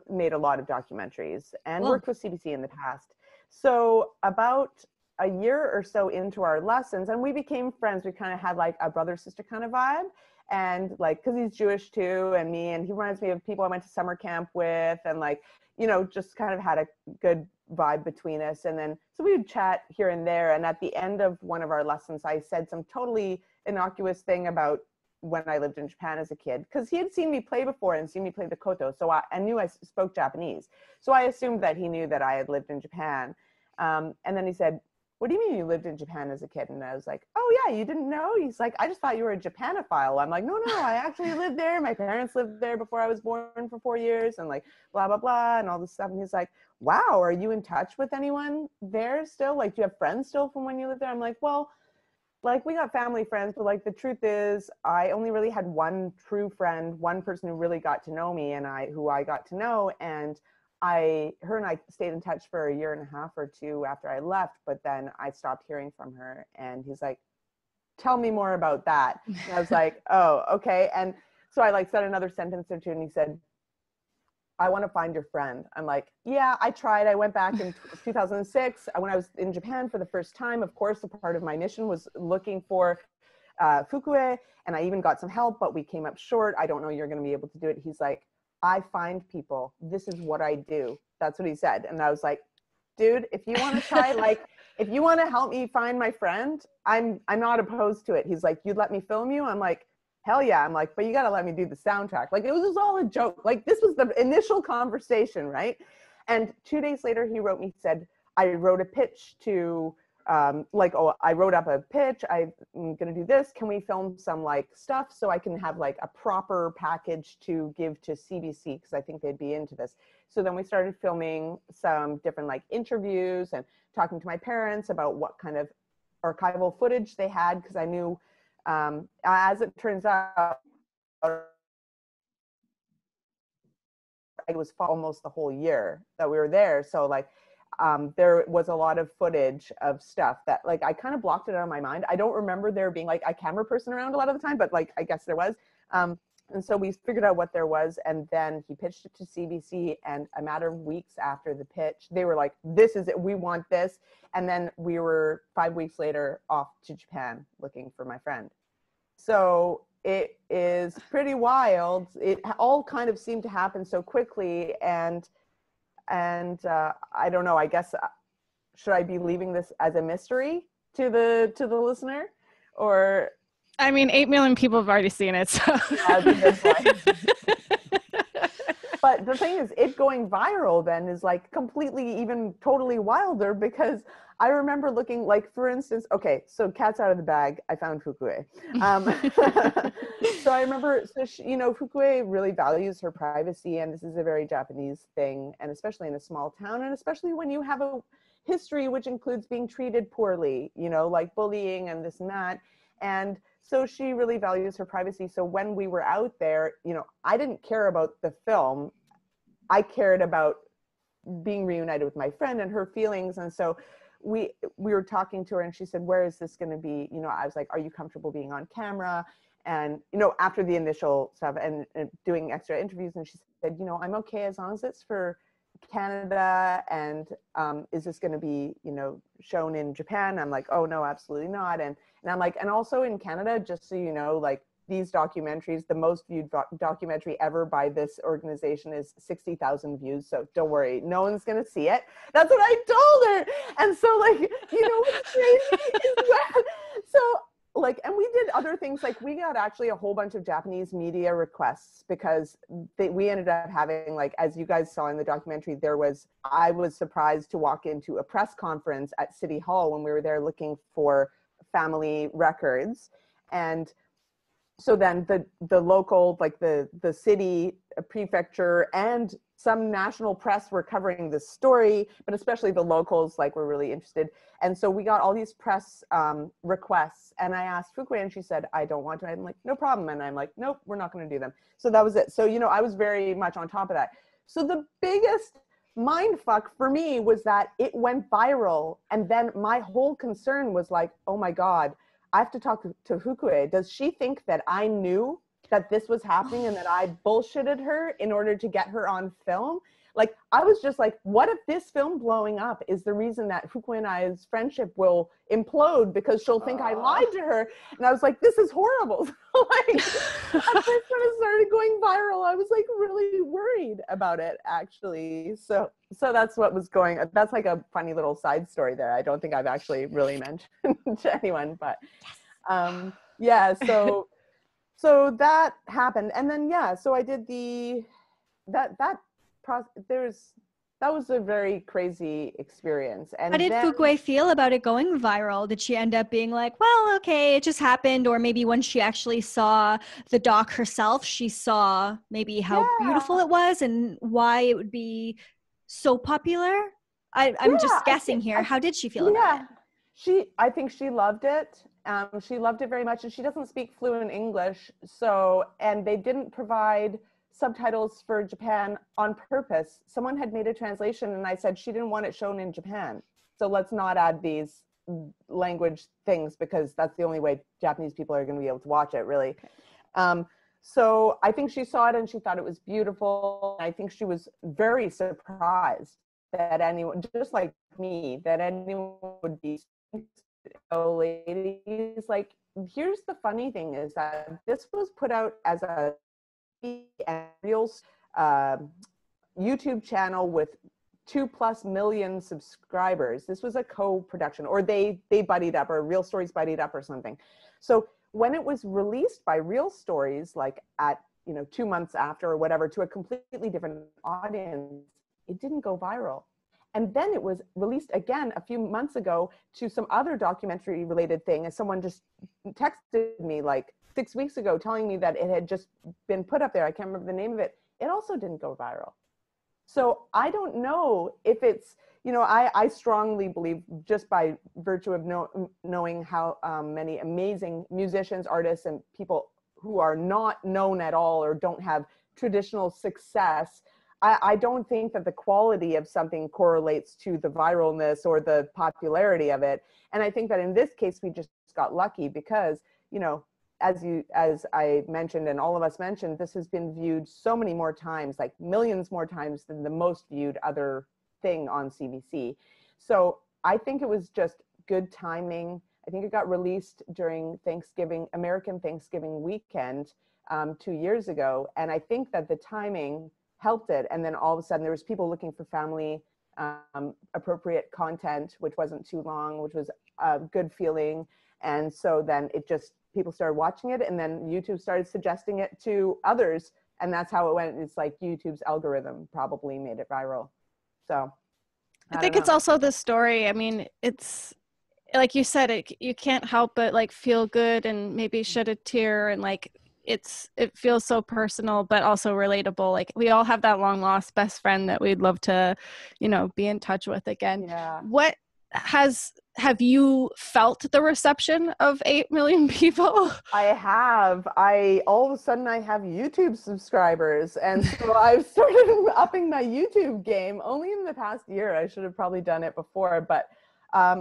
made a lot of documentaries and worked with CBC in the past. So about a year or so into our lessons, and we became friends. We kind of had like a brother-sister kind of vibe. And like, cause he's Jewish too, and me, and he reminds me of people I went to summer camp with, and like, you know, just kind of had a good vibe between us. And then, so we would chat here and there. And at the end of one of our lessons, I said some totally innocuous thing about when I lived in Japan as a kid, because he had seen me play before and seen me play the koto. So I knew I spoke Japanese. So I assumed that he knew that I had lived in Japan. And then he said, "What do you mean you lived in Japan as a kid?" And I was like, "Oh yeah, you didn't know?" He's like, "I just thought you were a Japanophile." I'm like, no, I actually lived there. My parents lived there before I was born for 4 years, and like blah, blah, blah, and all this stuff. And he's like, "Wow, are you in touch with anyone there still? Like, do you have friends still from when you lived there?" I'm like, "Well, like we got family friends, but like the truth is I only really had one true friend, one person who really got to know me, and who I got to know. And her and I stayed in touch for a year and a half or two after I left, but then I stopped hearing from her." And he's like, "Tell me more about that." And I was like, "Oh, okay." And so I like said another sentence or two, and he said, "I want to find your friend." I'm like, "Yeah, I tried. I went back in 2006 when I was in Japan for the first time. Of course, a part of my mission was looking for Fukue, and I even got some help, but we came up short. I don't know you're going to be able to do it." He's like, "I find people. This is what I do." That's what he said. And I was like, "Dude, if you want to try, like, if you want to help me find my friend, I'm not opposed to it." He's like, "You'd let me film you?" I'm like, "Hell yeah." I'm like, "But you got to let me do the soundtrack." Like, it was just all a joke. Like, this was the initial conversation, right? And 2 days later, he wrote me, said, "I wrote a pitch to, I wrote up a pitch. I'm going to do this. Can we film some like stuff so I can have like a proper package to give to CBC? Because I think they'd be into this." So then we started filming some different like interviews and talking to my parents about what kind of archival footage they had. Because I knew, as it turns out, it was almost the whole year that we were there. So like, there was a lot of footage of stuff that like I kind of blocked it out of my mind. I don't remember there being like a camera person around a lot of the time, but like I guess there was. And so we figured out what there was, and then he pitched it to CBC, and a matter of weeks after the pitch, they were like, "This is it, we want this." And then we were 5 weeks later off to Japan looking for my friend. So it is pretty wild. It all kind of seemed to happen so quickly, and I don't know, I guess, should I be leaving this as a mystery to the listener? Or, I mean, 8 million people have already seen it, so. That's a good point. But the thing is, it going viral then is like completely, even totally wilder, because I remember looking, like, for instance, okay, so cat's out of the bag, I found Fukue. So I remember, so she, you know, Fukue really values her privacy, and this is a very Japanese thing, and especially in a small town, and especially when you have a history which includes being treated poorly, you know, like bullying and this and that. And so she really values her privacy. So when we were out there, you know, I didn't care about the film. I cared about being reunited with my friend and her feelings. And so we were talking to her, and she said, where is this going to be? You know, I was like, are you comfortable being on camera? And, you know, after the initial stuff and doing extra interviews, and she said, you know, I'm okay as long as it's for Canada, and is this going to be, you know, shown in Japan? I'm like, oh no, absolutely not. And I'm like, and also in Canada, just so you know, like, these documentaries, the most viewed documentary ever by this organization is 60,000 views. So don't worry, no one's going to see it. That's what I told her. And so, like, you know what's crazy is when, so, like, and we did other things, like we got actually a whole bunch of Japanese media requests, because we ended up having, like, as you guys saw in the documentary, I was surprised to walk into a press conference at City Hall when we were there looking for family records. And so then the local, like the city prefecture and some national press were covering this story, but especially the locals, like, were really interested. And so we got all these press requests, and I asked Fukue, and she said, I don't want to. I'm like, no problem. And I'm like, nope, we're not going to do them. So that was it. So, you know, I was very much on top of that. So the biggest mind fuck for me was that it went viral. And then my whole concern was like, oh my God, I have to talk to Fukue. Does she think that I knew that this was happening and that I bullshitted her in order to get her on film? Like, I was just like, what if this film blowing up is the reason that Fukue and I's friendship will implode because she'll think I lied to her? And I was like, this is horrible. Like, at first when it started going viral, I was like really worried about it, actually. So that's what was going on. That's like a funny little side story there. I don't think I've actually really mentioned to anyone, but yeah, so that happened. And then, yeah, so I did that was a very crazy experience. And how did Fukue feel about it going viral? Did she end up being like, well, okay, it just happened? Or maybe when she actually saw the doc herself, she saw maybe how beautiful it was and why it would be so popular? I'm just guessing here. How did she feel about it? I think she loved it. She loved it very much, and she doesn't speak fluent English. So, and they didn't provide subtitles for Japan on purpose. Someone had made a translation, and I said she didn't want it shown in Japan. So let's not add these language things, because that's the only way Japanese people are going to be able to watch it, really. So I think she saw it and she thought it was beautiful. I think she was very surprised that anyone, just like me, that anyone would be, oh, ladies, like, here's the funny thing is that this was put out as a real YouTube channel with 2+ million subscribers. This was a co-production, or they buddied up, or Real Stories buddied up or something. So when it was released by Real Stories, like at, 2 months after or whatever, to a completely different audience, it didn't go viral. And then it was released again a few months ago to some other documentary related thing. And someone just texted me like 6 weeks ago telling me that it had just been put up there. I can't remember the name of it. It also didn't go viral. So I don't know if it's, I strongly believe, just by virtue of knowing how many amazing musicians, artists, and people who are not known at all or don't have traditional success, I don't think that the quality of something correlates to the viralness or the popularity of it. And I think that in this case, we just got lucky because, as I mentioned, and all of us mentioned, this has been viewed so many more times, like millions more times than the most viewed other thing on CBC. So I think it was just good timing. I think it got released during American Thanksgiving weekend 2 years ago. And I think that the timing helped it. And then all of a sudden there was people looking for family appropriate content, which wasn't too long, which was a good feeling. And so then people started watching it, and then YouTube started suggesting it to others. And that's how it went. It's like YouTube's algorithm probably made it viral. So I think it's also the story. I mean, it's like you said, you can't help but like feel good and maybe shed a tear, and like it feels so personal but also relatable. Like we all have that long lost best friend that we'd love to, be in touch with again. Yeah. What have you felt the reception of 8 million people? I have. All of a sudden I have YouTube subscribers, and so I've started upping my YouTube game only in the past year. I should have probably done it before, but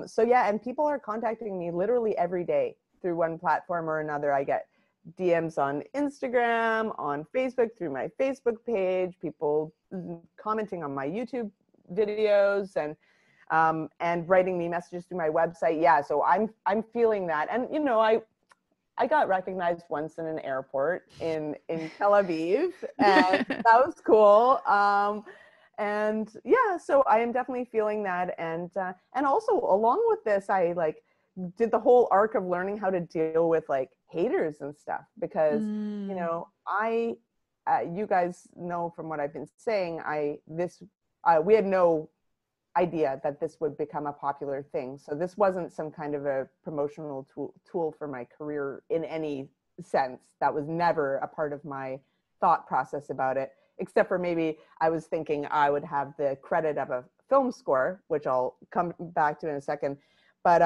so yeah, and people are contacting me literally every day through one platform or another. I get DMs on Instagram, on Facebook, through my Facebook page, people commenting on my YouTube videos, and writing me messages through my website. Yeah, so I'm feeling that. And I got recognized once in an airport in Tel Aviv, and that was cool. And yeah, so I am definitely feeling that. And also along with this, I did the whole arc of learning how to deal with haters and stuff, because you guys know from what I've been saying, we had no idea that this would become a popular thing. So this wasn't some kind of a promotional tool for my career in any sense. That was never a part of my thought process about it, except for maybe I was thinking I would have the credit of a film score, which I'll come back to in a second. But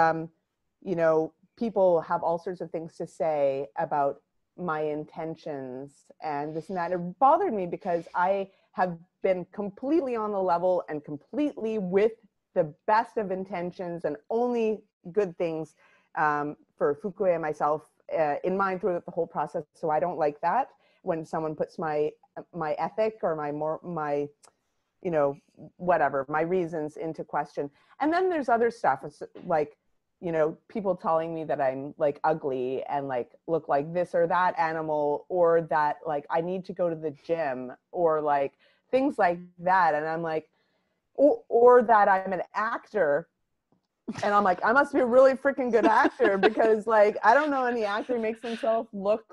people have all sorts of things to say about my intentions and this and that. It bothered me because I have been completely on the level and completely with the best of intentions and only good things for Fukue and myself in mind throughout the whole process. So I don't like that when someone puts my ethic or my whatever, my reasons into question. And then there's other stuff like, people telling me that I'm ugly and look like this or that animal, or that I need to go to the gym, or things like that. And I'm or that I'm an actor. And I'm I must be a really freaking good actor, because I don't know any actor who makes himself look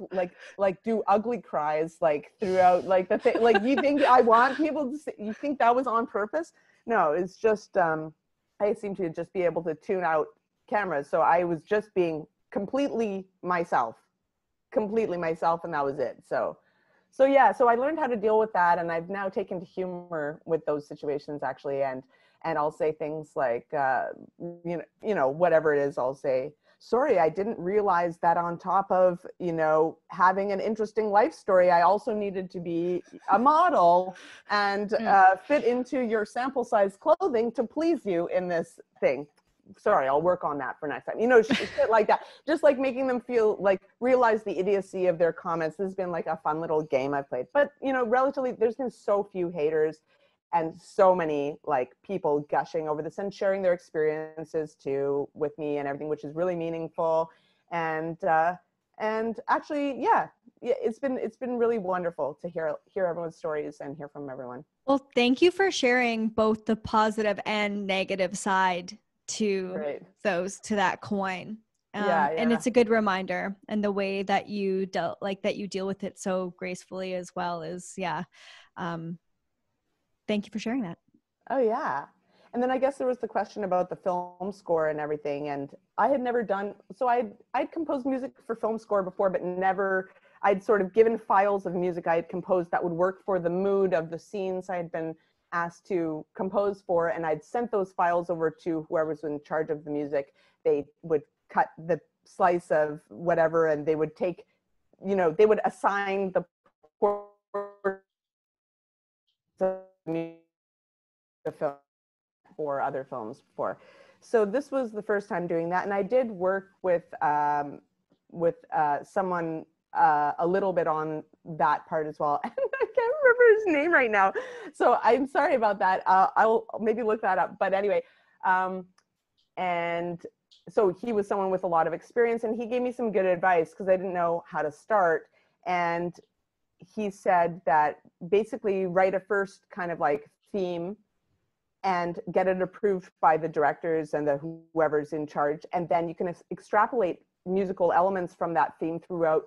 do ugly cries throughout the thing. You think I want people to see, you think that was on purpose? No, it's just I seem to just be able to tune out cameras. So I was just being completely myself, and that was it. So yeah, so I learned how to deal with that, and I've now taken to humor with those situations actually, and I'll say things like whatever it is, I'll say, sorry, I didn't realize that on top of having an interesting life story, I also needed to be a model and fit into your sample size clothing to please you in this thing. Sorry, I'll work on that for next time. Shit like that. Just making them feel realize the idiocy of their comments. This has been a fun little game I've played. But, relatively, there's been so few haters and so many people gushing over this and sharing their experiences too with me and everything, which is really meaningful. And actually, yeah, it's been really wonderful to hear everyone's stories and hear from everyone. Well, thank you for sharing both the positive and negative side to that coin. And it's a good reminder, and the way that you deal with it so gracefully as well is thank you for sharing that. Oh yeah. And then I guess there was the question about the film score and everything, and I had never done, so I'd composed music for film score before, but never, I'd sort of given files of music I had composed that would work for the mood of the scenes I had been asked to compose for, and I'd sent those files over to whoever's in charge of the music. They would cut the slice of whatever, and they would take, they would assign the film for other films before. So this was the first time doing that, and I did work with someone a little bit on that part as well. And I can't remember his name right now, so I'm sorry about that. I'll maybe look that up. But anyway, and so he was someone with a lot of experience, and he gave me some good advice because I didn't know how to start. And he said that basically write a first kind of like theme and get it approved by the directors and the whoever's in charge. And then you can extrapolate musical elements from that theme throughout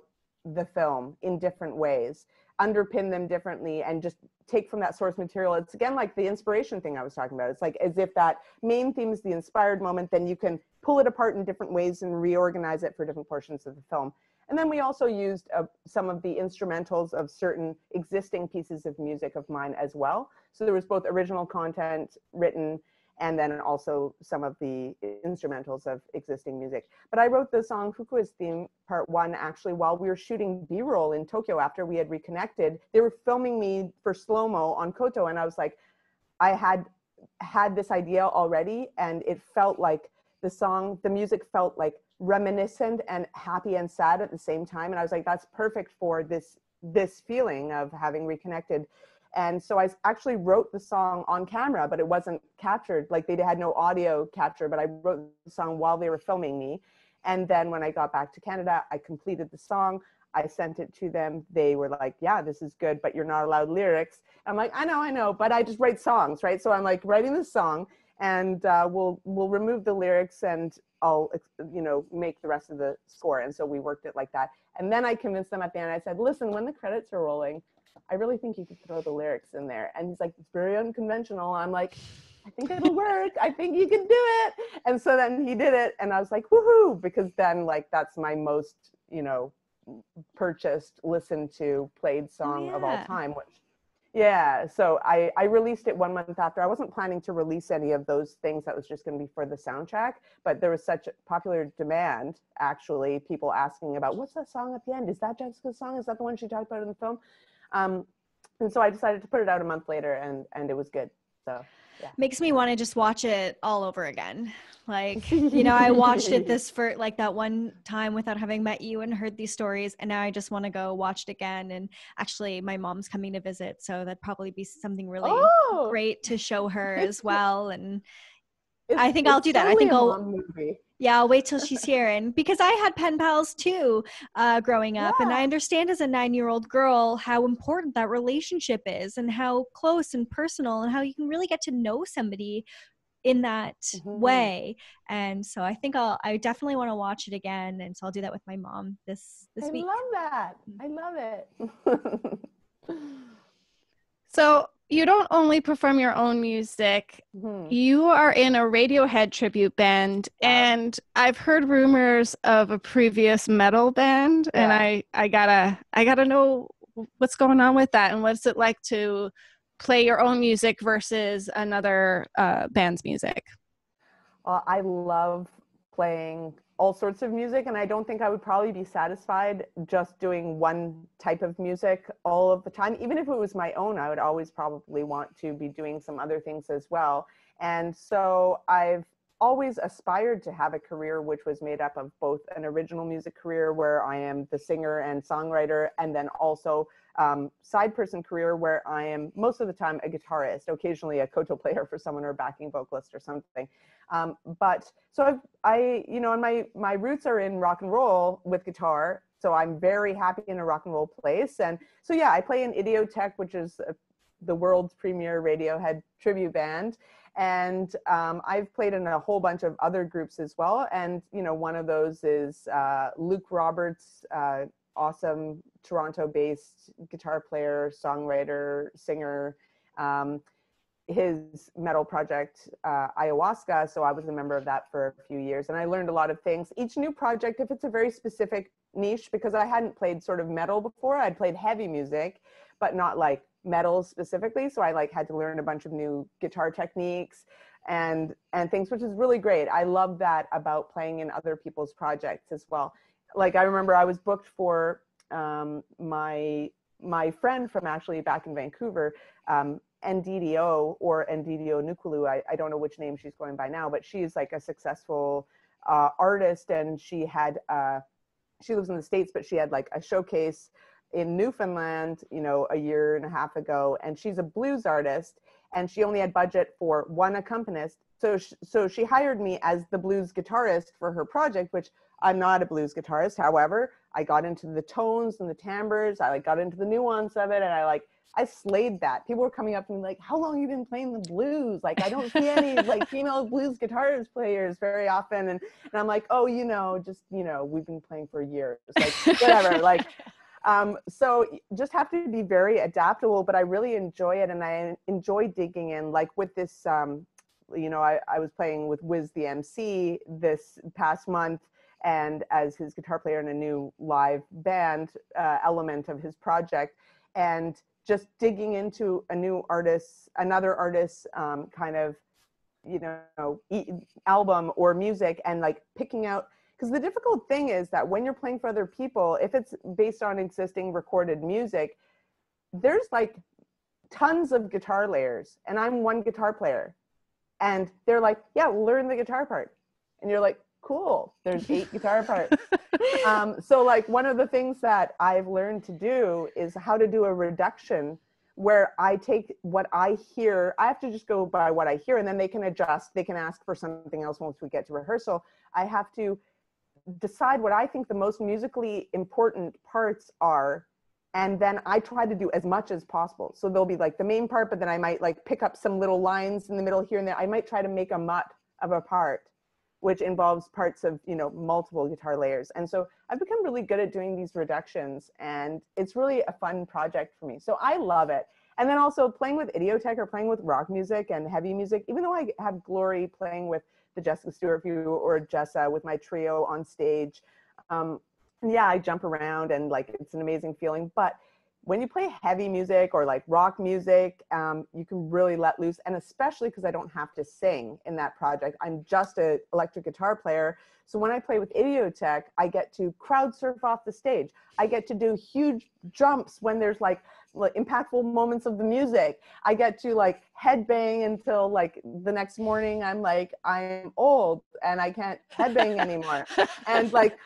the film in different ways, underpin them differently, and just take from that source material. It's again like the inspiration thing I was talking about. It's like as if that main theme is the inspired moment, then you can pull it apart in different ways and reorganize it for different portions of the film. And then we also used some of the instrumentals of certain existing pieces of music of mine as well. So there was both original content written and then also some of the instrumentals of existing music. But I wrote the song Fukue's theme, part 1, actually while we were shooting B-roll in Tokyo after we had reconnected. They were filming me for slow-mo on Koto, and I was like, I had this idea already, and it felt like the music felt like reminiscent and happy and sad at the same time. And I was like, that's perfect for this feeling of having reconnected. And so I actually wrote the song on camera, but it wasn't captured. Like they had no audio capture, but I wrote the song while they were filming me. And then when I got back to Canada, I completed the song. I sent it to them. They were like, yeah, this is good, but you're not allowed lyrics. I'm like, I know, but I just write songs, right? So I'm like writing the song, and we'll remove the lyrics, and I'll, make the rest of the score. And so we worked it like that. And then I convinced them at the end. I said, listen, when the credits are rolling, I really think you could throw the lyrics in there. And he's like, it's very unconventional. I'm like, I think it'll work. I think you can do it. And so then he did it. And I was like, woohoo, because then like, that's my most, purchased, listened to, played song of all time, which, yeah. So I released it 1 month after. I wasn't planning to release any of those things. That was just going to be for the soundtrack, but there was such popular demand, actually, people asking about, what's that song at the end? Is that Jessica's song? Is that the one she talked about in the film? And so I decided to put it out a month later, and it was good. So yeah. Makes me want to just watch it all over again. Like, I watched it for like that one time without having met you and heard these stories. And now I just want to go watch it again. And actually my mom's coming to visit, so that'd probably be something really great to show her as well. And I think I'll do that. I think I'll wait till she's here. And because I had pen pals too, growing up, and I understand as a 9-year-old girl how important that relationship is, and how close and personal, and how you can really get to know somebody in that way. And so I think I definitely want to watch it again. And so I'll do that with my mom this week. I love that. I love it. So you don't only perform your own music, you are in a Radiohead tribute band, and I've heard rumors of a previous metal band, and I gotta know what's going on with that, and what's it like to play your own music versus another band's music? I love playing all sorts of music, and I don't think I would probably be satisfied just doing one type of music all of the time. Even if it was my own, I would always probably want to be doing some other things as well. And so I've always aspired to have a career which was made up of both an original music career where I am the singer and songwriter, and then also side person career where I am most of the time a guitarist, occasionally a koto player for someone, or a backing vocalist or something. But so and my roots are in rock and roll with guitar. So I'm very happy in a rock and roll place. And so, yeah, I play in Idiotech, which is the world's premier Radiohead tribute band. And I've played in a whole bunch of other groups as well. And, one of those is Luke Roberts, awesome Toronto-based guitar player, songwriter, singer. His metal project, Ayahuasca, so I was a member of that for a few years, and I learned a lot of things. Each new project, if it's a very specific niche, because I hadn't played sort of metal before, I'd played heavy music, but not like metal specifically, so I had to learn a bunch of new guitar techniques and things, which is really great. I love that about playing in other people's projects as well. Like I remember I was booked for my friend from actually back in Vancouver, NDDO or NDDO Nukulu, I don't know which name she's going by now, but she's like a successful artist, and she lives in the States, but she had like a showcase in Newfoundland, a year and a half ago, and she's a blues artist. and she only had budget for one accompanist. So she hired me as the blues guitarist for her project, which I'm not a blues guitarist. However, I got into the tones and the timbres. I got into the nuance of it, and I slayed that. People were coming up to me like, how long have you been playing the blues? Like, I don't see any like female blues guitarist players very often. And I'm like, oh, we've been playing for years, like whatever. Like, so just have to be very adaptable, but I really enjoy it. And I enjoy digging in, like with this, I was playing with Wiz the MC this past month, and as his guitar player in a new live band element of his project, and just digging into another artist's kind of, album or music, and like picking out, because the difficult thing is that when you're playing for other people, if it's based on existing recorded music, there's like tons of guitar layers, and I'm one guitar player. And they're like, yeah, learn the guitar part. And you're like, cool, there's 8 guitar parts. So like one of the things that I've learned to do is how to do a reduction where I take what I hear. I have to just go by what I hear, and then they can adjust. They can ask for something else once we get to rehearsal. I have to decide what I think the most musically important parts are, and then I try to do as much as possible. So there'll be like the main part, but then I might like pick up some little lines in the middle here and there. I might try to make a mutt of a part, which involves parts of, multiple guitar layers. And so I've become really good at doing these reductions, and it's really a fun project for me. So I love it. And then also playing with Idiotech or playing with rock music and heavy music, even though I have glory playing with the Jessica Stuart Few or Jessa with my trio on stage. And yeah, I jump around, and like it's an amazing feeling. But when you play heavy music or like rock music, you can really let loose. And especially because I don't have to sing in that project. I'm just an electric guitar player. So when I play with Idiotech, I get to crowd surf off the stage. I get to do huge jumps when there's like impactful moments of the music. I get to like headbang until like the next morning I'm like, I'm old and I can't headbang anymore. And like,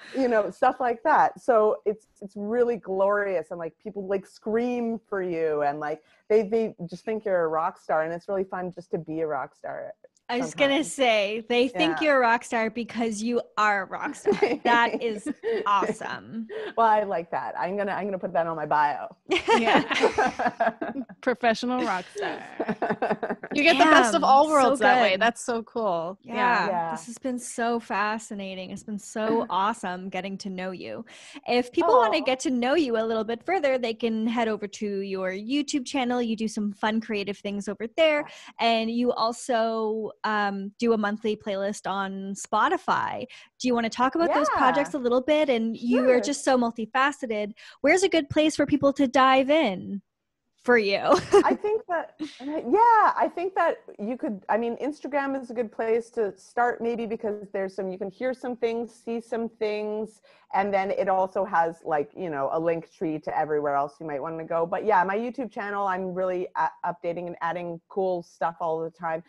stuff like that. So it's really glorious, and like people like scream for you, and like they just think you're a rock star, and it's really fun just to be a rock star. I was going to say, they think you're a rock star because you are a rock star. That is awesome. Well, I like that. I'm going to put that on my bio. Yeah. Professional rock star. You get the best of all worlds that way. That's so cool. Yeah. This has been so fascinating. It's been so awesome getting to know you. If people want to get to know you a little bit further, they can head over to your YouTube channel. You do some fun creative things over there. And you also do a monthly playlist on Spotify. Do you want to talk about those projects a little bit? And you are just so multifaceted. Where's a good place for people to dive in for you? I think that you could, Instagram is a good place to start, maybe because you can hear some things, see some things, and then it also has like, a link tree to everywhere else you might want to go. But yeah, my YouTube channel, I'm really updating and adding cool stuff all the time.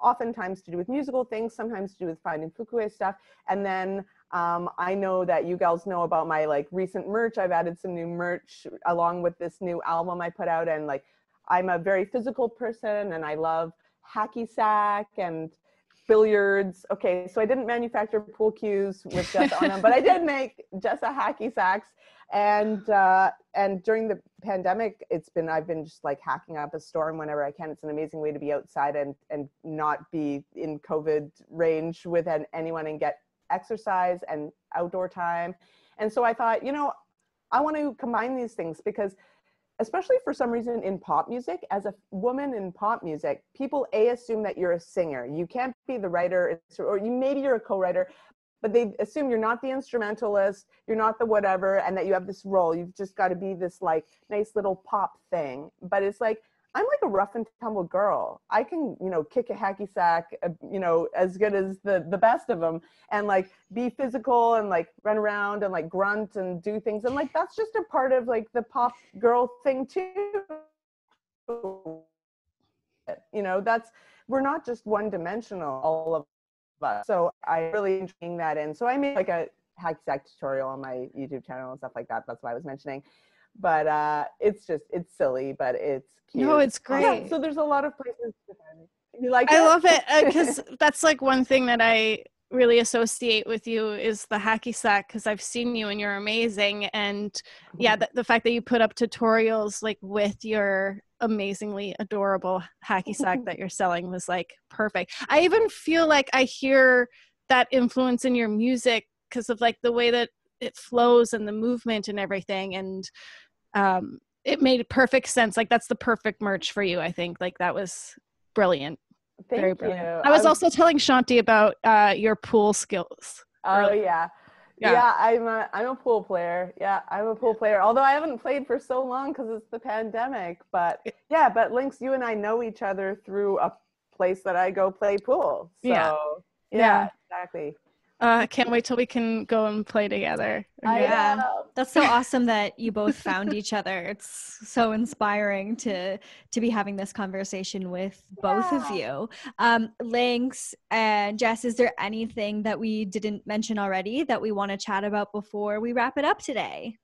Oftentimes to do with musical things, sometimes to do with Finding Fukue stuff. And then I know that you gals know about my like recent merch. I've added some new merch along with this new album I put out. And like, I'm a very physical person, and I love hacky sack and billiards. Okay, so I didn't manufacture pool cues with Jessa on them, but I did make Jessa hacky sacks. And during the pandemic, I've been just like hacking up a storm whenever I can. It's an amazing way to be outside and not be in COVID range with anyone, and get exercise and outdoor time. And so I thought, I want to combine these things, because especially for some reason in pop music, as a woman in pop music, people assume that you're a singer. You can't be the writer, or maybe you're a co-writer, but they assume you're not the instrumentalist, you're not the whatever, and that you have this role. You've just got to be this like nice little pop thing. But it's like, I'm like a rough and tumble girl. I can, kick a hacky sack, as good as the best of them, and like be physical and like run around and like grunt and do things. And like, that's just a part of like the pop girl thing too. We're not just one dimensional, all of us. So I really enjoying that. And so I made like a hacky sack tutorial on my YouTube channel and stuff like that. That's what I was mentioning. But it's silly, but it's cute. No, it's great. So there's a lot of places to You like I it? love it because that's like one thing that I really associate with you is the hacky sack, because I've seen you and you're amazing. And yeah, the fact that you put up tutorials like with your amazingly adorable hacky sack that you're selling was like perfect. I even feel like I hear that influence in your music because of like the way that it flows and the movement and everything. And it made perfect sense. Like that's the perfect merch for you, I think. Like that was brilliant. Very Thank brilliant. you. I was also telling Shanti about your pool skills. Oh yeah. I'm a pool player. Yeah, I'm a pool player. Although I haven't played for so long because it's the pandemic. But yeah, but Lynx, you and I know each other through a place that I go play pool. So yeah. Exactly. Can't wait till we can go and play together. Yeah, that's so awesome that you both found each other. It's so inspiring to be having this conversation with both of you. Lynx and Jess, is there anything that we didn't mention already that we want to chat about before we wrap it up today?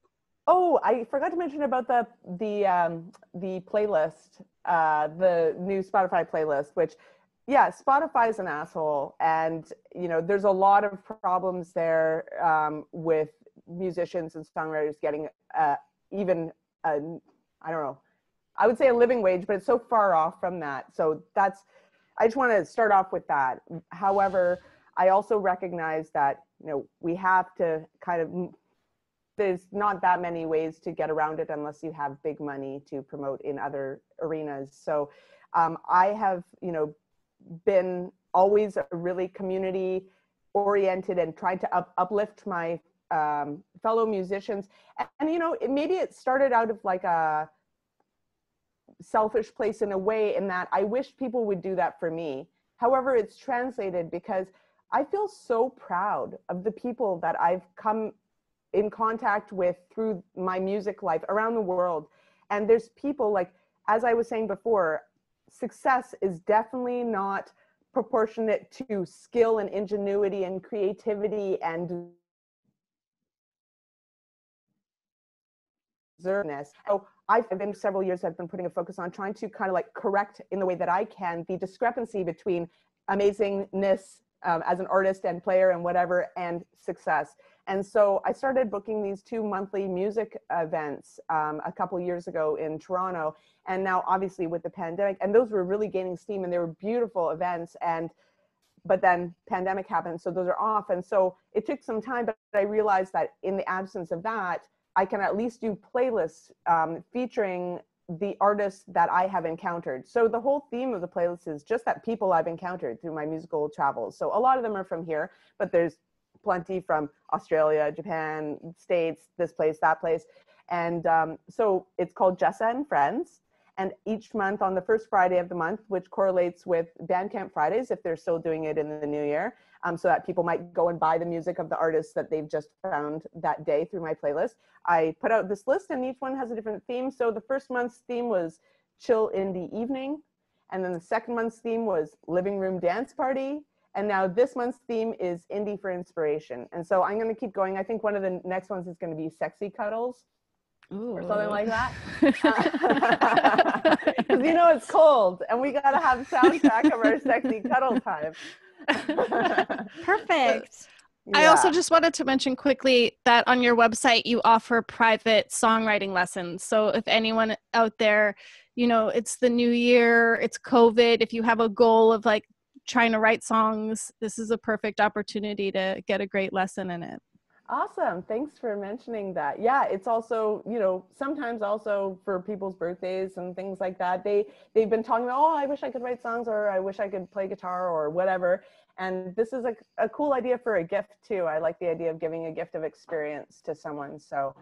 Oh, I forgot to mention about the playlist, the new Spotify playlist, which Spotify is an asshole, and there's a lot of problems there with musicians and songwriters getting even I don't know, I would say a living wage, but it's so far off from that. So I just want to start off with that. However, I also recognize that we have to there's not that many ways to get around it unless you have big money to promote in other arenas. So I have been always a really community oriented and tried to uplift my fellow musicians. And maybe it started out of like a selfish place in a way, in that I wish people would do that for me. However, it's translated because I feel so proud of the people that I've come in contact with through my music life around the world. And there's people, like, as I was saying before, success is definitely not proportionate to skill and ingenuity and creativity and deservedness. So I've been several years, I've been putting a focus on trying to kind of like correct in the way that I can the discrepancy between amazingness as an artist and player and whatever, and success. And so I started booking these 2 monthly music events a couple years ago in Toronto. And now obviously with the pandemic, and those were really gaining steam and they were beautiful events. But then pandemic happened, so those are off. And so it took some time, but I realized that in the absence of that, I can at least do playlists featuring the artists that I have encountered. So the whole theme of the playlist is just that people I've encountered through my musical travels. So a lot of them are from here, but there's plenty from Australia, Japan, States, this place, that place. And so it's called Jessa and Friends. And each month on the first Friday of the month, which correlates with Bandcamp Fridays, if they're still doing it in the new year, so that people might go and buy the music of the artists that they've just found that day through my playlist. I put out this list and each one has a different theme. So the first month's theme was Chill Indie Evening. And then the second month's theme was Living Room Dance Party. And now this month's theme is Indie for Inspiration. And so I'm going to keep going. I think one of the next ones is going to be Sexy Cuddles. Ooh. Or something like that. Because it's cold and we got to have soundtrack of our sexy cuddle time. Perfect. Yeah. I also just wanted to mention quickly that on your website, you offer private songwriting lessons. So if anyone out there, it's the new year, it's COVID, if you have a goal of like trying to write songs, this is a perfect opportunity to get a great lesson in it. Awesome. Thanks for mentioning that. Yeah, it's also, sometimes also for people's birthdays and things like that, they've been talking about, oh, I wish I could write songs, or I wish I could play guitar or whatever. And this is a cool idea for a gift too. I like the idea of giving a gift of experience to someone. So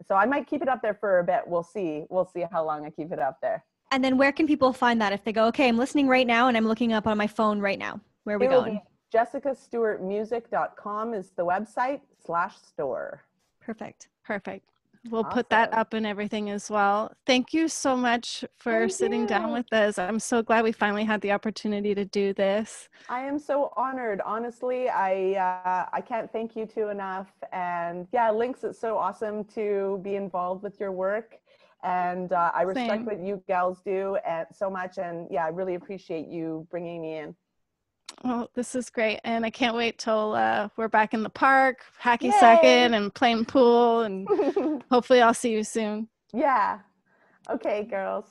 I might keep it up there for a bit. We'll see how long I keep it up there. And then where can people find that if they go, okay, I'm listening right now and I'm looking up on my phone right now? Where are we going? JessicaStuartMusic.com is the website /store. Perfect. We'll put that up and everything as well. Thank you so much for sitting down with us. I'm so glad we finally had the opportunity to do this. I am so honored. Honestly, I can't thank you two enough. And yeah, Lynx, it's so awesome to be involved with your work. And I respect Same. what you gals do so much. And yeah, I really appreciate you bringing me in. Well, this is great. And I can't wait till we're back in the park, hacky Yay! sacking and playing pool. And hopefully I'll see you soon. Yeah. Okay, girls.